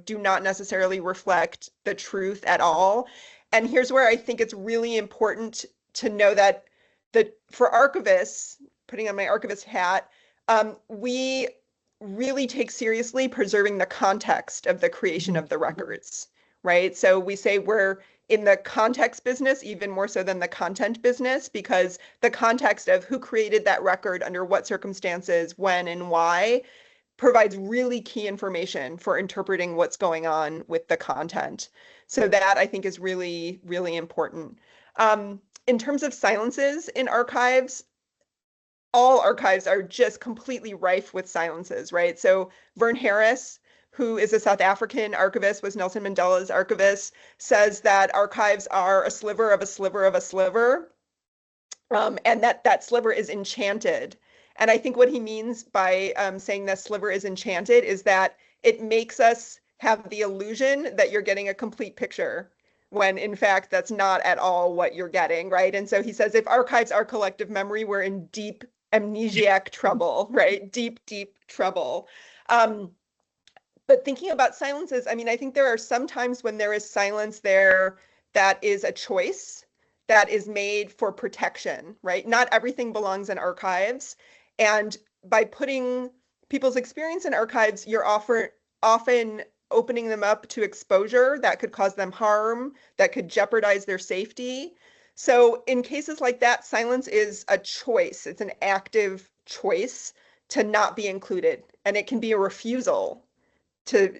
do not necessarily reflect the truth at all. And here's where I think it's really important to know that for archivists, putting on my archivist hat, we really take seriously preserving the context of the creation of the records, right? So we say we're in the context business, even more so than the content business, because the context of who created that record, under what circumstances, when and why, provides really key information for interpreting what's going on with the content. So that I think is really, really important. In terms of silences in archives, all archives are just completely rife with silences, right? So Vern Harris, who is a South African archivist, was Nelson Mandela's archivist, says that archives are a sliver of a sliver of a sliver, and that sliver is enchanted. And I think what he means by saying that sliver is enchanted is that it makes us have the illusion that you're getting a complete picture, when in fact that's not at all what you're getting, right? And so he says, if archives are collective memory, we're in deep amnesiac trouble, right? Deep, deep trouble. But thinking about silences, I think there are some times when there is silence there that is a choice that is made for protection, right? Not everything belongs in archives. And by putting people's experience in archives, you're often opening them up to exposure that could cause them harm, that could jeopardize their safety. So in cases like that, silence is a choice. It's an active choice to not be included. And it can be a refusal to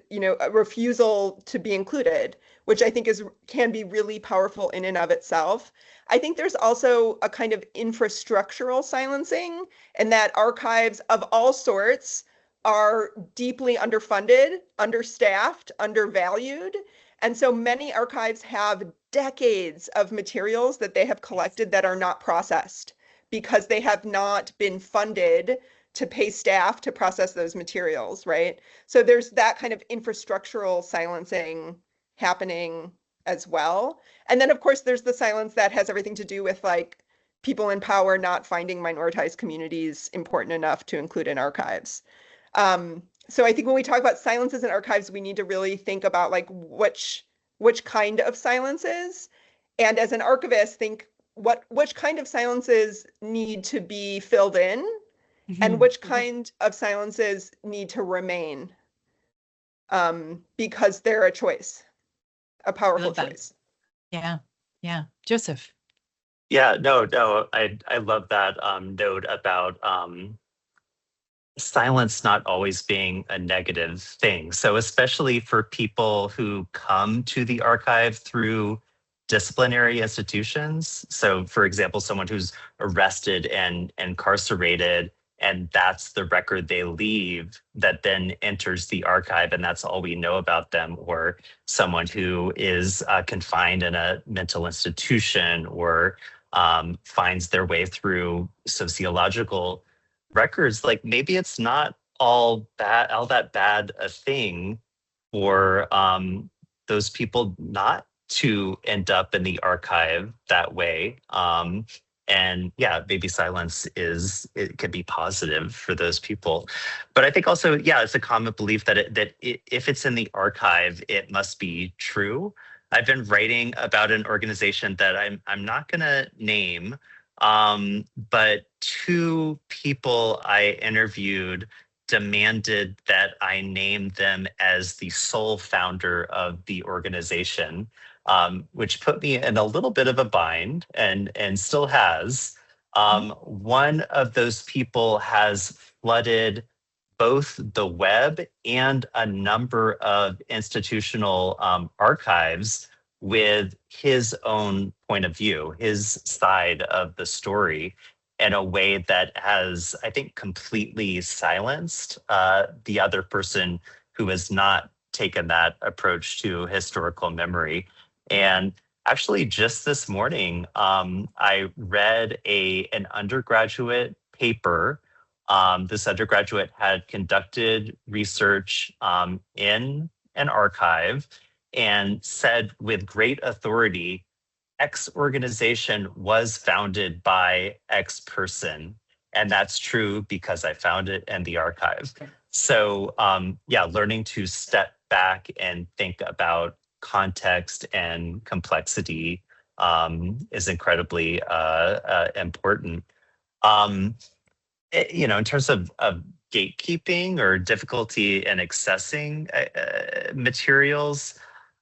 be included, which I think can be really powerful in and of itself. I think there's also a kind of infrastructural silencing, and that archives of all sorts are deeply underfunded, understaffed, undervalued. And so many archives have decades of materials that they have collected that are not processed because they have not been funded to pay staff to process those materials, right? So there's that kind of infrastructural silencing happening as well. And then, of course, there's the silence that has everything to do with like people in power not finding minoritized communities important enough to include in archives. So I think when we talk about silences in archives, we need to really think about like which kind of silences. And as an archivist, think which kind of silences need to be filled in and which kind of silences need to remain, because they're a choice, a powerful choice. Yeah. Joseph. Yeah, no, I love that note about silence not always being a negative thing. So especially for people who come to the archive through disciplinary institutions. So for example, someone who's arrested and incarcerated, and that's the record they leave that then enters the archive, and that's all we know about them, or someone who is confined in a mental institution, or finds their way through sociological records. Like maybe it's not all that bad a thing for those people not to end up in the archive that way. And yeah, maybe silence it can be positive for those people. But I think also, yeah, it's a common belief that if it's in the archive, it must be true. I've been writing about an organization that I'm not going to name, but two people I interviewed demanded that I name them as the sole founder of the organization, which put me in a little bit of a bind, and still has. One of those people has flooded both the web and a number of institutional archives with his own point of view, his side of the story, in a way that has, I think, completely silenced the other person who has not taken that approach to historical memory. And actually, just this morning, I read an undergraduate paper. This undergraduate had conducted research in an archive and said with great authority, X organization was founded by X person. And that's true because I found it in the archive. So yeah, learning to step back and think about context and complexity is incredibly important. In terms of gatekeeping or difficulty in accessing materials,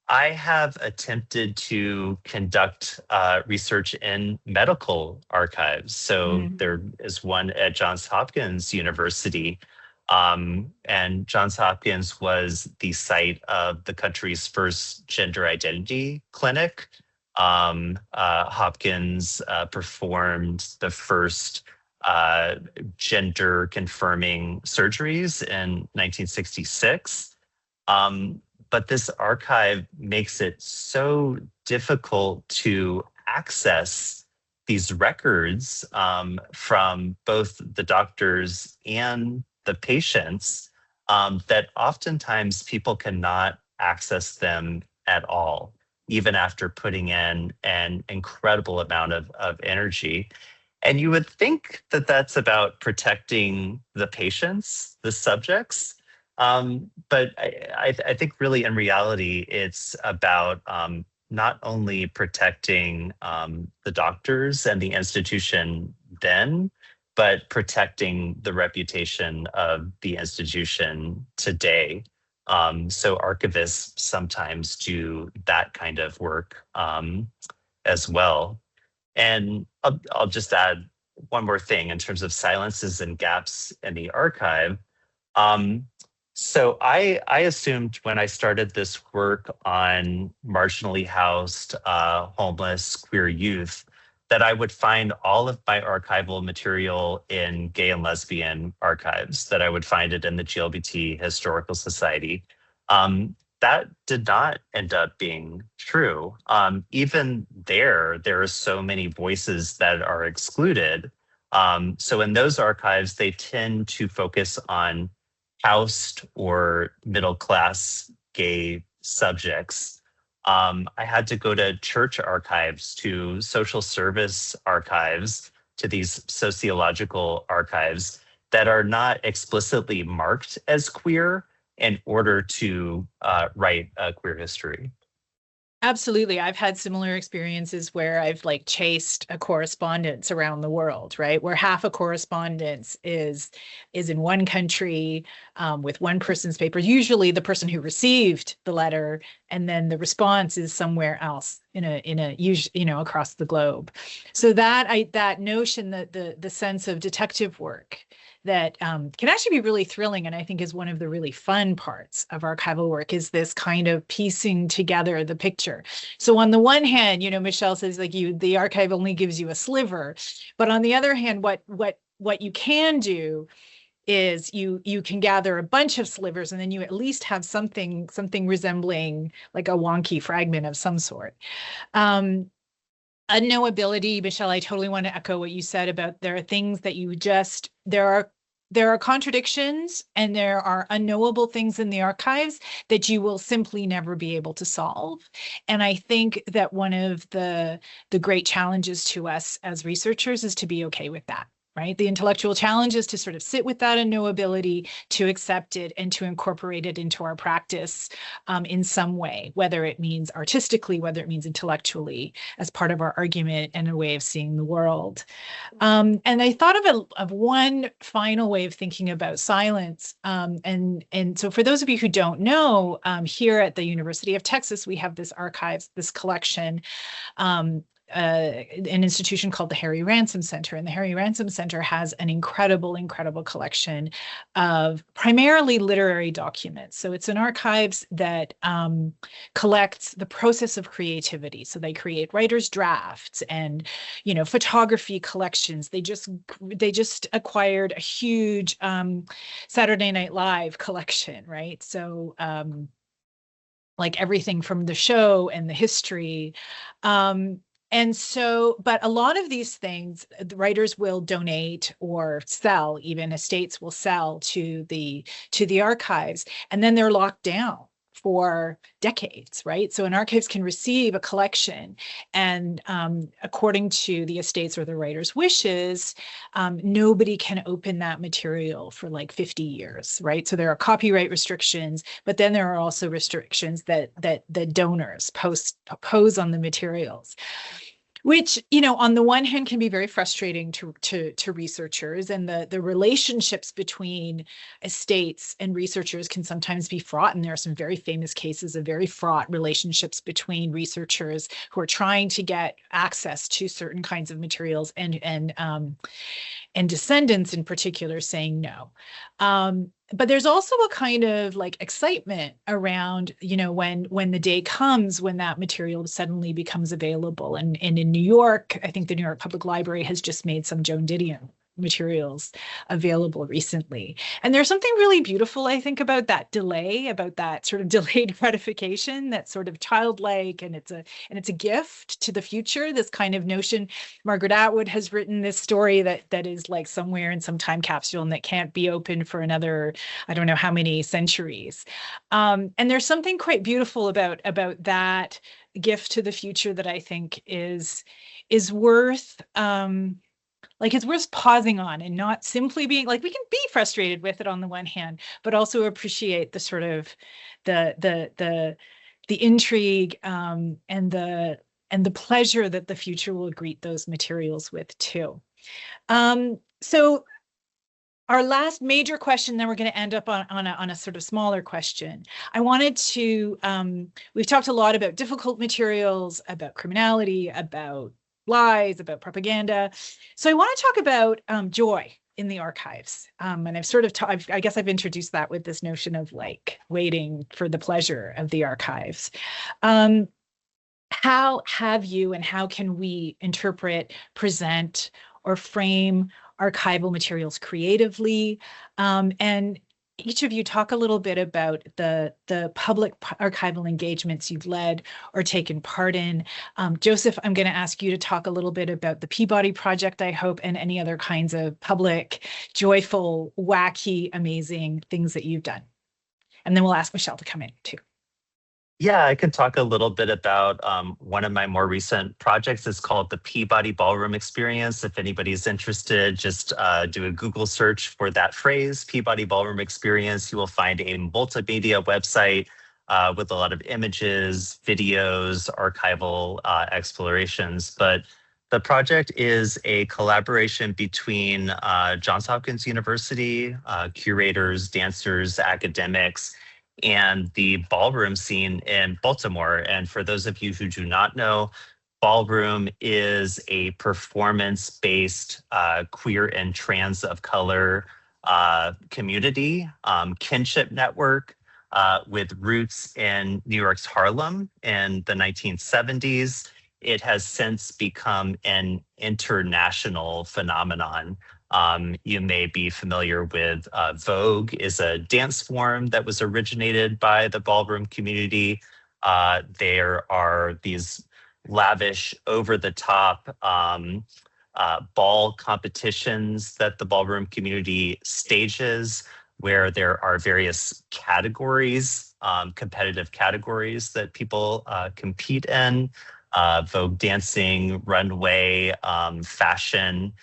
I have attempted to conduct research in medical archives. So there is one at Johns Hopkins University, and Johns Hopkins was the site of the country's first gender identity clinic. Hopkins performed the first gender confirming surgeries in 1966. But this archive makes it so difficult to access these records from both the doctors and the patients that oftentimes people cannot access them at all, even after putting in an incredible amount of energy. And you would think that that's about protecting the patients, the subjects. But I think really in reality, it's about not only protecting the doctors and the institution then, but protecting the reputation of the institution today. So archivists sometimes do that kind of work as well. And I'll just add one more thing in terms of silences and gaps in the archive. So I assumed when I started this work on marginally housed, homeless, queer youth, that I would find all of my archival material in gay and lesbian archives, that I would find it in the GLBT Historical Society. That did not end up being true. Even there are so many voices that are excluded. So in those archives, they tend to focus on housed or middle-class gay subjects. I had to go to church archives, to social service archives, to these sociological archives that are not explicitly marked as queer in order to write a queer history. Absolutely. I've had similar experiences where I've like chased a correspondence around the world, right? Where half a correspondence is in one country with one person's paper, usually the person who received the letter, and then the response is somewhere else in a you know, across the globe. So that notion that the sense of detective work that can actually be really thrilling, and I think is one of the really fun parts of archival work, is this kind of piecing together the picture. So on the one hand, you know, Michelle says like the archive only gives you a sliver, but on the other hand, what you can do is you can gather a bunch of slivers, and then you at least have something resembling like a wonky fragment of some sort. Unknowability, Michelle, I totally want to echo what you said about there are things that you just, there are contradictions and there are unknowable things in the archives that you will simply never be able to solve. And I think that one of the great challenges to us as researchers is to be okay with that. Right? The intellectual challenge is to sort of sit with that unknowability, to accept it, and to incorporate it into our practice in some way, whether it means artistically, whether it means intellectually, as part of our argument and a way of seeing the world. And I thought of one final way of thinking about silence. And so for those of you who don't know, here at the University of Texas, we have this archives, this collection, an institution called the Harry Ransom Center. And the Harry Ransom Center has an incredible collection of primarily literary documents. So it's an archives that collects the process of creativity. So they create writers' drafts and, you know, photography collections. They just acquired a huge Saturday Night Live collection, right? So like everything from the show and the history. And so, but a lot of these things, the writers will donate or sell, even estates will sell to the archives, and then they're locked down for decades, right? So an archives can receive a collection, and according to the estates or the writer's wishes, nobody can open that material for like 50 years, right? So there are copyright restrictions, but then there are also restrictions that donors pose on the materials, which, you know, on the one hand can be very frustrating to researchers, and the relationships between estates and researchers can sometimes be fraught. And there are some very famous cases of very fraught relationships between researchers who are trying to get access to certain kinds of materials, and descendants in particular saying no. But there's also a kind of like excitement around, you know, when the day comes when that material suddenly becomes available. And in New York, I think the New York Public Library has just made some Joan Didion materials available recently. And there's something really beautiful, I think, about that delay, about that sort of delayed gratification, that's sort of childlike, and it's a gift to the future, this kind of notion. Margaret Atwood has written this story that is like somewhere in some time capsule and that can't be opened for another, I don't know how many centuries. And there's something quite beautiful about that gift to the future that I think is worth like it's worth pausing on, and not simply being like, we can be frustrated with it on the one hand, but also appreciate the sort of the intrigue and the pleasure that the future will greet those materials with too. So our last major question, then we're going to end up on a sort of smaller question. I wanted to, we've talked a lot about difficult materials, about criminality, about lies, about propaganda. So I want to talk about joy in the archives. And I've sort of, I guess I've introduced that with this notion of like waiting for the pleasure of the archives. How have you and how can we interpret, present, or frame archival materials creatively? And each of you talk a little bit about the public archival engagements you've led or taken part in. Joseph, I'm going to ask you to talk a little bit about the Peabody Project, I hope, and any other kinds of public, joyful, wacky, amazing things that you've done. And then we'll ask Michelle to come in too. Yeah, I can talk a little bit about one of my more recent projects. It's called the Peabody Ballroom Experience. If anybody's interested, just do a Google search for that phrase, Peabody Ballroom Experience. You will find a multimedia website with a lot of images, videos, archival explorations. But the project is a collaboration between Johns Hopkins University, curators, dancers, academics, and the ballroom scene in Baltimore. And for those of you who do not know, ballroom is a performance-based queer and trans of color community, kinship network with roots in New York's Harlem in the 1970s. It has since become an international phenomenon. You may be familiar with Vogue is a dance form that was originated by the ballroom community. There are these lavish, over-the-top ball competitions that the ballroom community stages, where there are various categories, competitive categories that people compete in, Vogue dancing, runway, fashion.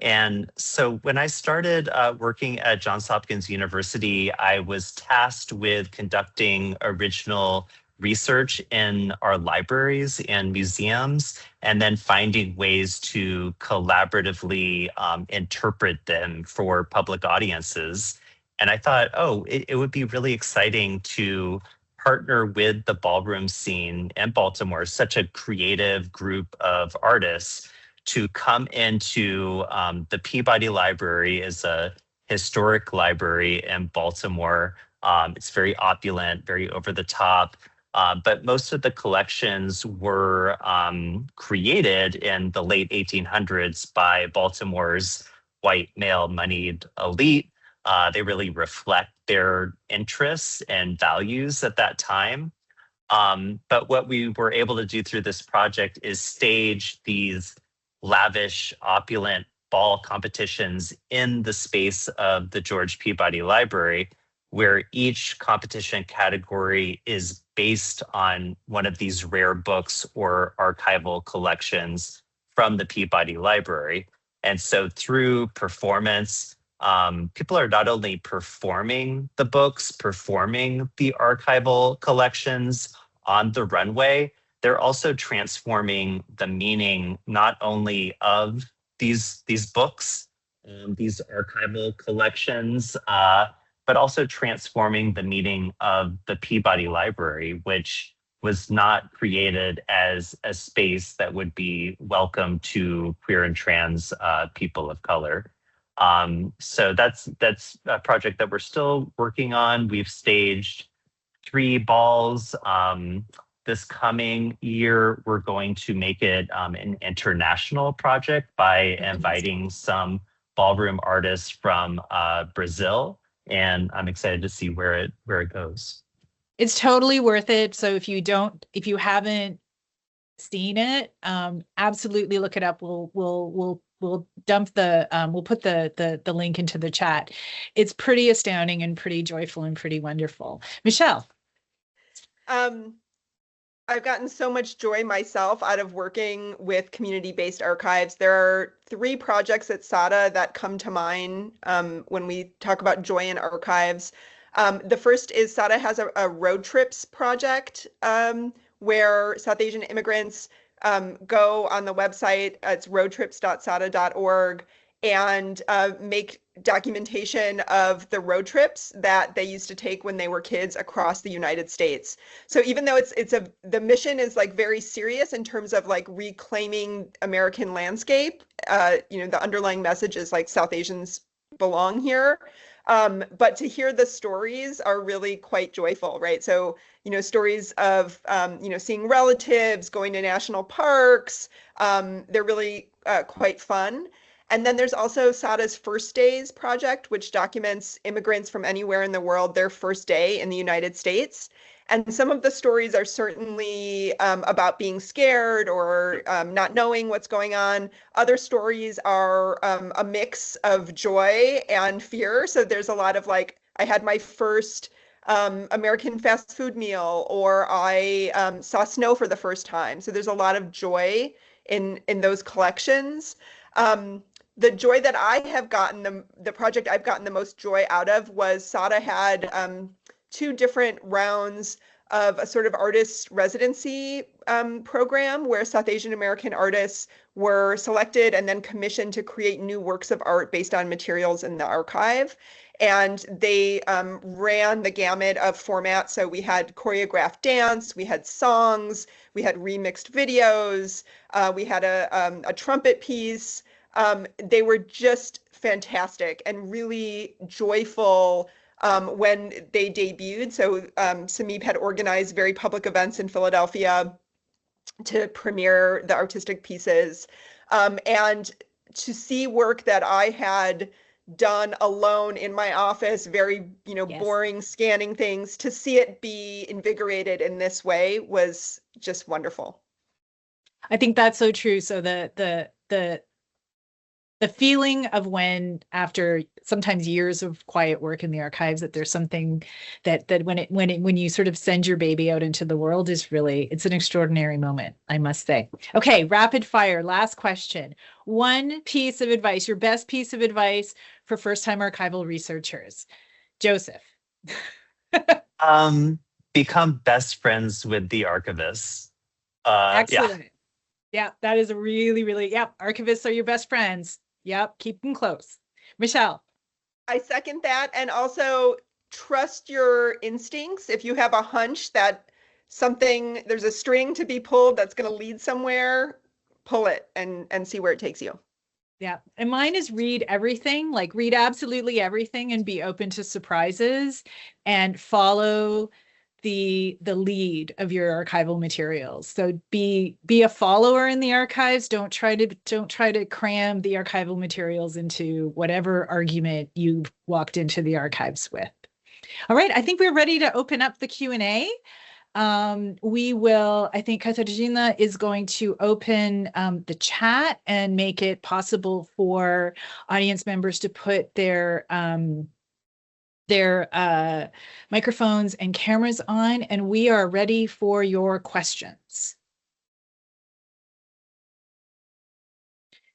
And so when I started working at Johns Hopkins University, I was tasked with conducting original research in our libraries and museums, and then finding ways to collaboratively interpret them for public audiences. And I thought, oh, it would be really exciting to partner with the ballroom scene in Baltimore, such a creative group of artists, to come into the Peabody Library. Is a historic library in Baltimore. It's very opulent, very over the top, but most of the collections were created in the late 1800s by Baltimore's white male moneyed elite. They really reflect their interests and values at that time. But what we were able to do through this project is stage these lavish, opulent ball competitions in the space of the George Peabody Library, where each competition category is based on one of these rare books or archival collections from the Peabody Library. And so through performance, people are not only performing the books, performing the archival collections on the runway, they're also transforming the meaning not only of these books, these archival collections, but also transforming the meaning of the Peabody Library, which was not created as a space that would be welcome to queer and trans people of color. So that's a project that we're still working on. We've staged 3 balls. This coming year, we're going to make it an international project by inviting some ballroom artists from Brazil, and I'm excited to see where it goes. It's totally worth it. So if you haven't seen it, absolutely look it up. We'll dump the we'll put the link into the chat. It's pretty astounding and pretty joyful and pretty wonderful. Michelle. I've gotten so much joy myself out of working with community-based archives. There are 3 projects at SADA that come to mind when we talk about joy in archives. The first is SADA has a road trips project where South Asian immigrants go on the website, it's roadtrips.sada.org, and make documentation of the road trips that they used to take when they were kids across the United States. So even though the mission is like very serious in terms of like reclaiming American landscape, the underlying message is like South Asians belong here. But to hear the stories are really quite joyful, right? So, stories of, seeing relatives, going to national parks, they're really quite fun. And then there's also SADA's First Days project, which documents immigrants from anywhere in the world, their first day in the United States. And some of the stories are certainly about being scared or not knowing what's going on. Other stories are a mix of joy and fear. So there's a lot of like, I had my first American fast food meal, or I saw snow for the first time. So there's a lot of joy in those collections. The joy that I have gotten, the project I've gotten the most joy out of was SADA had 2 different rounds of a sort of artist residency program where South Asian American artists were selected and then commissioned to create new works of art based on materials in the archive. And they ran the gamut of formats. So we had choreographed dance, we had songs, we had remixed videos, we had a trumpet piece. They were just fantastic and really joyful when they debuted. So Samib had organized very public events in Philadelphia to premiere the artistic pieces. And to see work that I had done alone in my office, very, yes, boring, scanning things, to see it be invigorated in this way was just wonderful. I think that's so true. So the feeling of when, after sometimes years of quiet work in the archives, that there's something that when you sort of send your baby out into the world is really, it's an extraordinary moment, I must say. Okay, rapid fire, last question. One piece of advice, your best piece of advice for first-time archival researchers. Joseph. Become best friends with the archivists. Excellent. Yeah, that is a really, archivists are your best friends. Yep, keep them close. Michelle. I second that. And also trust your instincts. If you have a hunch that there's a string to be pulled that's going to lead somewhere, pull it and see where it takes you. Yeah. And mine is read everything, like read absolutely everything and be open to surprises and follow the lead of your archival materials. So be a follower in the archives. Don't try to cram the archival materials into whatever argument you walked into the archives with. All right, I think we're ready to open up the Q&A. I think Katarzyna is going to open the chat and make it possible for audience members to put their microphones and cameras on, and we are ready for your questions.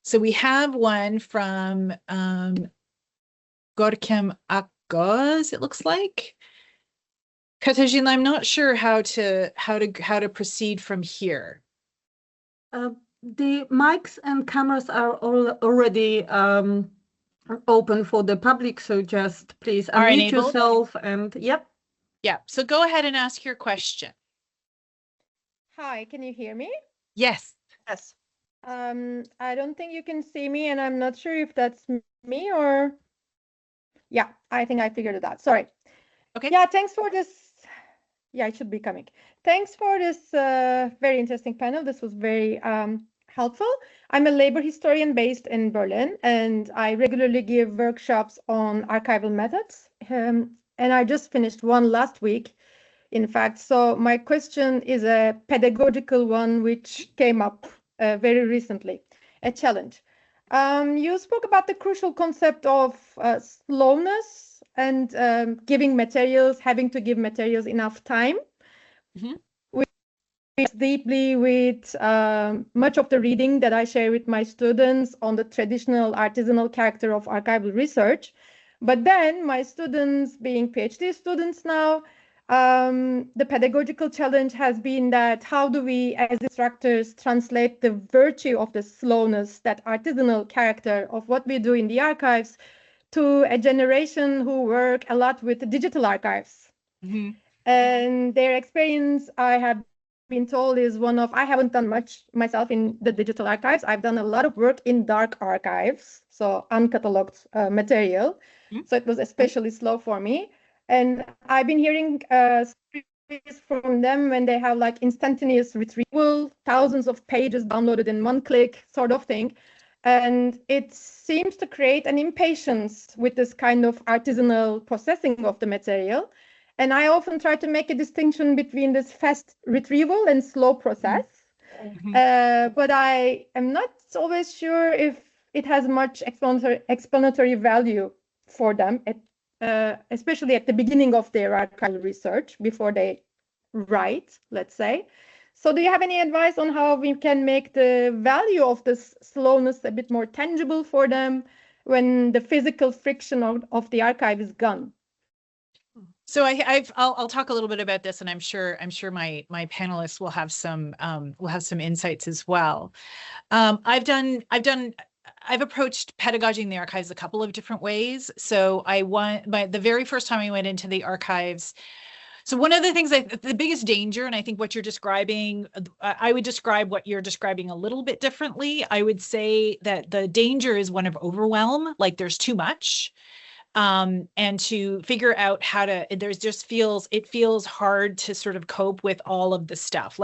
So we have one from Gorkem Akgoz, it looks like. Katarzyna, I'm not sure how to proceed from here. The mics and cameras are already open for the public, so just please unmute yourself and yep. Yeah, so go ahead and ask your question. Hi, can you hear me? Yes. Yes. I don't think you can see me, and I'm not sure if that's me or... Yeah, I think I figured it out. Sorry. Okay. Yeah, thanks for this. Yeah, it should be coming. Thanks for this very interesting panel. This was very helpful. I'm a labor historian based in Berlin, and I regularly give workshops on archival methods. And I just finished one last week, in fact. So my question is a pedagogical one, which came up very recently, a challenge. You spoke about the crucial concept of slowness and having to give materials enough time. Mm-hmm. Deeply with much of the reading that I share with my students on the traditional artisanal character of archival research. But then my students, being PhD students now, the pedagogical challenge has been that how do we as instructors translate the virtue of the slowness, that artisanal character of what we do in the archives, to a generation who work a lot with digital archives. Mm-hmm. And their experience, I have been told, is one of, I haven't done much myself in the digital archives. I've done a lot of work in dark archives, so uncatalogued material. Mm-hmm. So it was especially slow for me. And I've been hearing stories from them when they have like instantaneous retrieval, thousands of pages downloaded in one click sort of thing. And it seems to create an impatience with this kind of artisanal processing of the material. And I often try to make a distinction between this fast retrieval and slow process. Mm-hmm. But I am not always sure if it has much explanatory value for them, especially at the beginning of their archival research before they write, let's say. So do you have any advice on how we can make the value of this slowness a bit more tangible for them when the physical friction of the archive is gone? So I'll talk a little bit about this, and I'm sure my panelists will have some insights as well. I've approached pedagogy in the archives a couple of different ways. So the very first time I went into the archives. So one of the things, the biggest danger, and I think what you're describing, I would describe what you're describing a little bit differently. I would say that the danger is one of overwhelm, like there's too much. And to figure out how to, it feels hard to sort of cope with all of the stuff.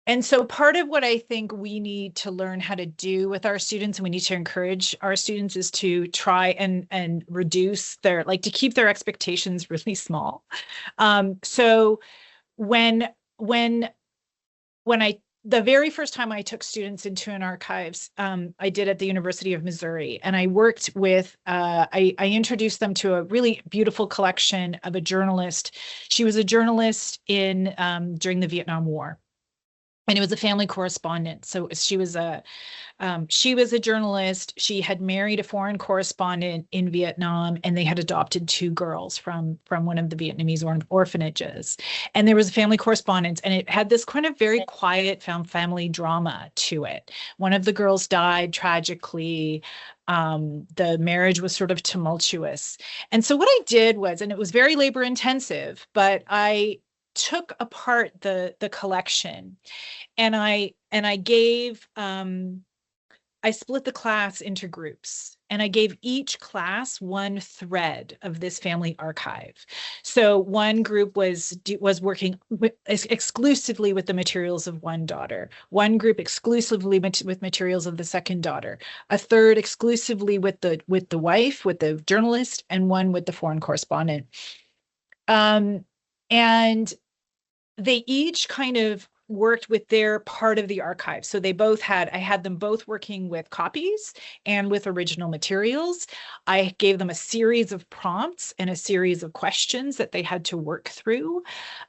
And so part of what I think we need to learn how to do with our students, and we need to encourage our students, is to try and reduce to keep their expectations really small. So the very first time I took students into an archives, I did at the University of Missouri, and I worked with, I introduced them to a really beautiful collection of a journalist. She was a journalist during the Vietnam War. And it was a family correspondent. So she was a journalist. She had married a foreign correspondent in Vietnam, and they had adopted 2 girls from one of the Vietnamese orphanages. And there was a family correspondence, and it had this kind of very quiet family drama to it. One of the girls died tragically. The marriage was sort of tumultuous. And so what I did was, and it was very labor intensive, but I took apart the collection, and I split the class into groups, and I gave each class one thread of this family archive. So one group was working exclusively with the materials of one daughter, one group exclusively with materials of the second daughter, a third exclusively with the wife, with the journalist, and one with the foreign correspondent. And they each kind of worked with their part of the archive. So I had them both working with copies and with original materials. I gave them a series of prompts and a series of questions that they had to work through.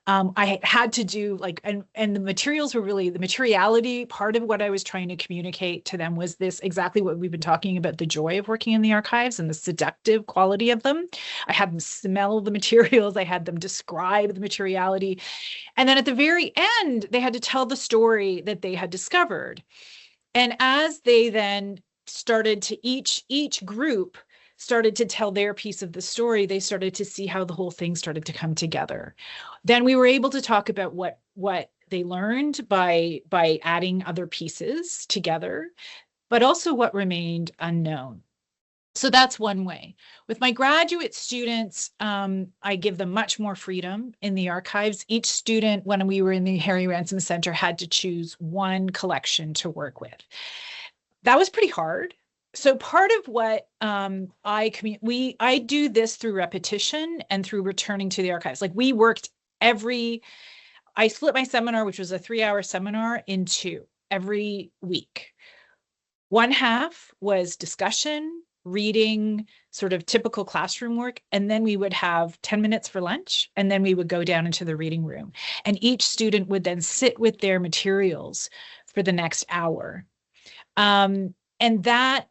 I had to do and the materials were really, the materiality part of what I was trying to communicate to them was this, exactly what we've been talking about, the joy of working in the archives and the seductive quality of them. I had them smell the materials. I had them describe the materiality. And then at the very end, they had to tell the story that they had discovered. And as they then started to, each group started to tell their piece of the story, they started to see how the whole thing started to come together. Then we were able to talk about what they learned by adding other pieces together, but also what remained unknown. So that's one way. With my graduate students, I give them much more freedom in the archives. Each student, when we were in the Harry Ransom Center, had to choose one collection to work with. That was pretty hard. So part of what I do this through repetition and through returning to the archives. I split my seminar, which was a 3-hour seminar, in 2 every week. One half was discussion, reading, sort of typical classroom work, and then we would have 10 minutes for lunch, and then we would go down into the reading room, and each student would then sit with their materials for the next hour. And I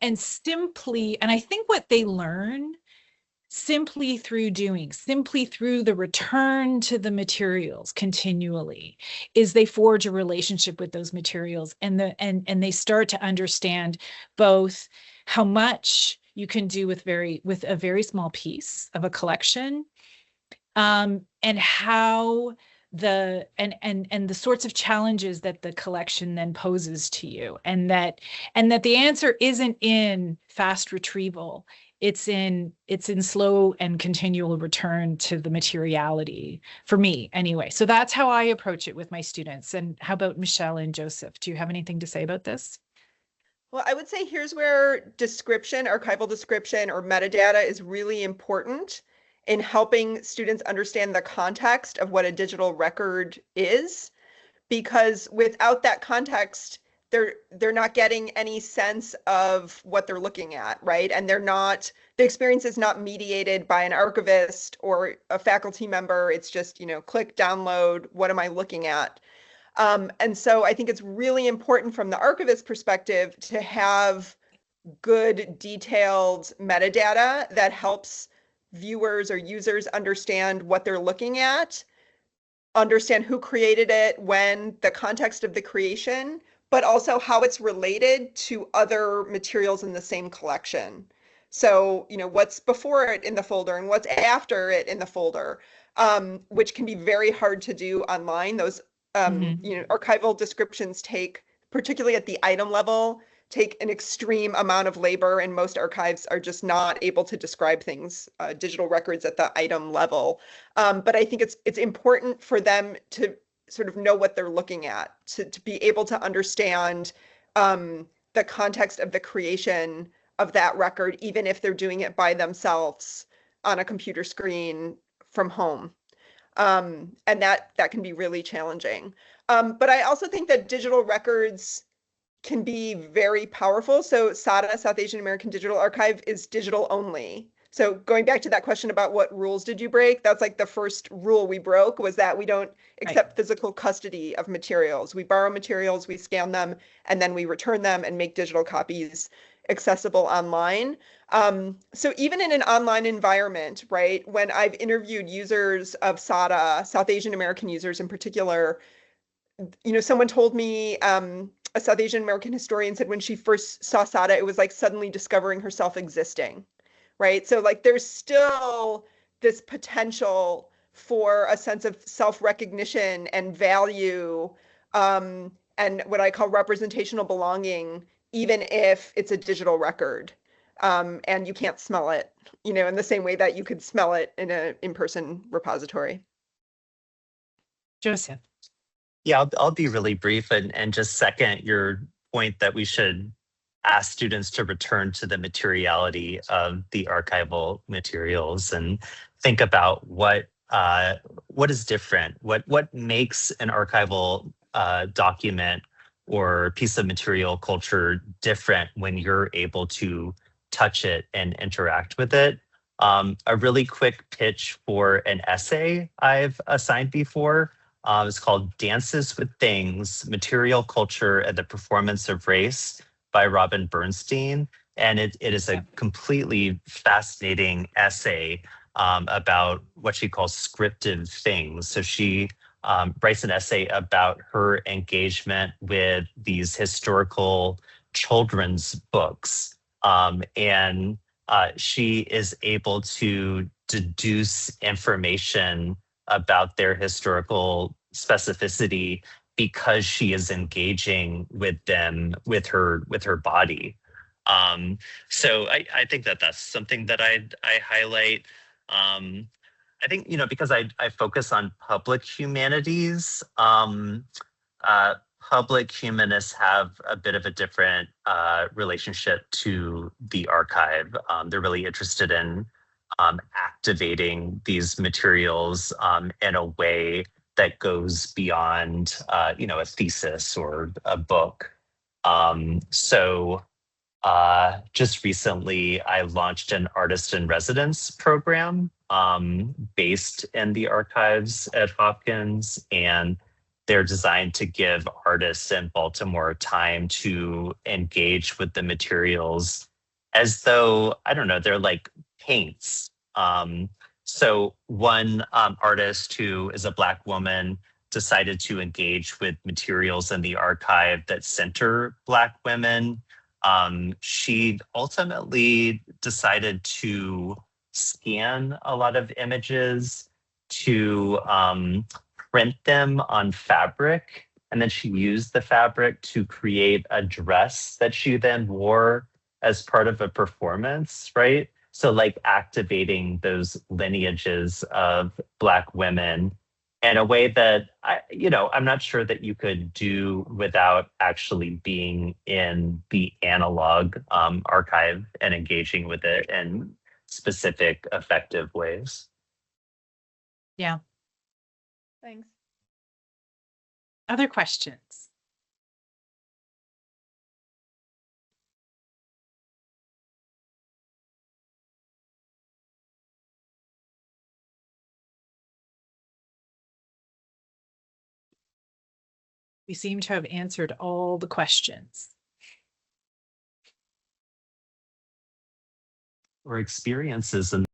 think what they learn simply through the return to the materials continually, is they forge a relationship with those materials, and they start to understand both how much you can do with a very small piece of a collection, and how the sorts of challenges that the collection then poses to you, and that the answer isn't in fast retrieval. It's in slow and continual return to the materiality, for me anyway. So that's how I approach it with my students. And how about Michelle and Joseph? Do you have anything to say about this? Well, I would say here's where archival description or metadata is really important in helping students understand the context of what a digital record is, because without that context, they're not getting any sense of what they're looking at, right? And the experience is not mediated by an archivist or a faculty member. It's just, click, download, what am I looking at? And so I think it's really important from the archivist perspective to have good detailed metadata that helps viewers or users understand what they're looking at, understand who created it, when, the context of the creation, but also how it's related to other materials in the same collection. So, what's before it in the folder and what's after it in the folder, which can be very hard to do online. Those, archival descriptions take, particularly at the item level, take an extreme amount of labor, and most archives are just not able to describe things, digital records at the item level. But I think it's important for them to sort of know what they're looking at, to be able to understand the context of the creation of that record, even if they're doing it by themselves on a computer screen from home. And that can be really challenging. But I also think that digital records can be very powerful. So SADA, South Asian American Digital Archive, is digital only. So going back to that question about what rules did you break, that's like the first rule we broke, was that we don't accept physical custody of materials. We borrow materials, we scan them, and then we return them and make digital copies accessible online. So even in an online environment, right, when I've interviewed users of SADA, South Asian American users in particular, someone told me, a South Asian American historian said when she first saw SADA, it was like suddenly discovering herself existing, right? So like there's still this potential for a sense of self-recognition and value, and what I call representational belonging, even if it's a digital record, and you can't smell it, in the same way that you could smell it in an in-person repository. Joseph. Yeah, I'll be really brief and just second your point that we should ask students to return to the materiality of the archival materials and think about what is different, what makes an archival document or piece of material culture different when you're able to touch it and interact with it. A really quick pitch for an essay I've assigned before. It's called Dances with Things, Material Culture and the Performance of Race by Robin Bernstein. And it is a completely fascinating essay about what she calls scriptive things. So she writes an essay about her engagement with these historical children's books. And she is able to deduce information about their historical specificity because she is engaging with them with her body. So I think that's something that I highlight. I think, because I focus on public humanities, public humanists have a bit of a different relationship to the archive. They're really interested in activating these materials in a way that goes beyond, a thesis or a book. So just recently, I launched an artist in residence program based in the archives at Hopkins, and they're designed to give artists in Baltimore time to engage with the materials as though, I don't know, they're like paints. So one artist who is a Black woman decided to engage with materials in the archive that center Black women. She ultimately decided to scan a lot of images, to print them on fabric, and then she used the fabric to create a dress that she then wore as part of a performance, right? So like activating those lineages of Black women in a way that I'm not sure that you could do without actually being in the analog archive and engaging with it in specific, effective ways. Yeah. Thanks. Other questions? We seem to have answered all the questions. Or experiences and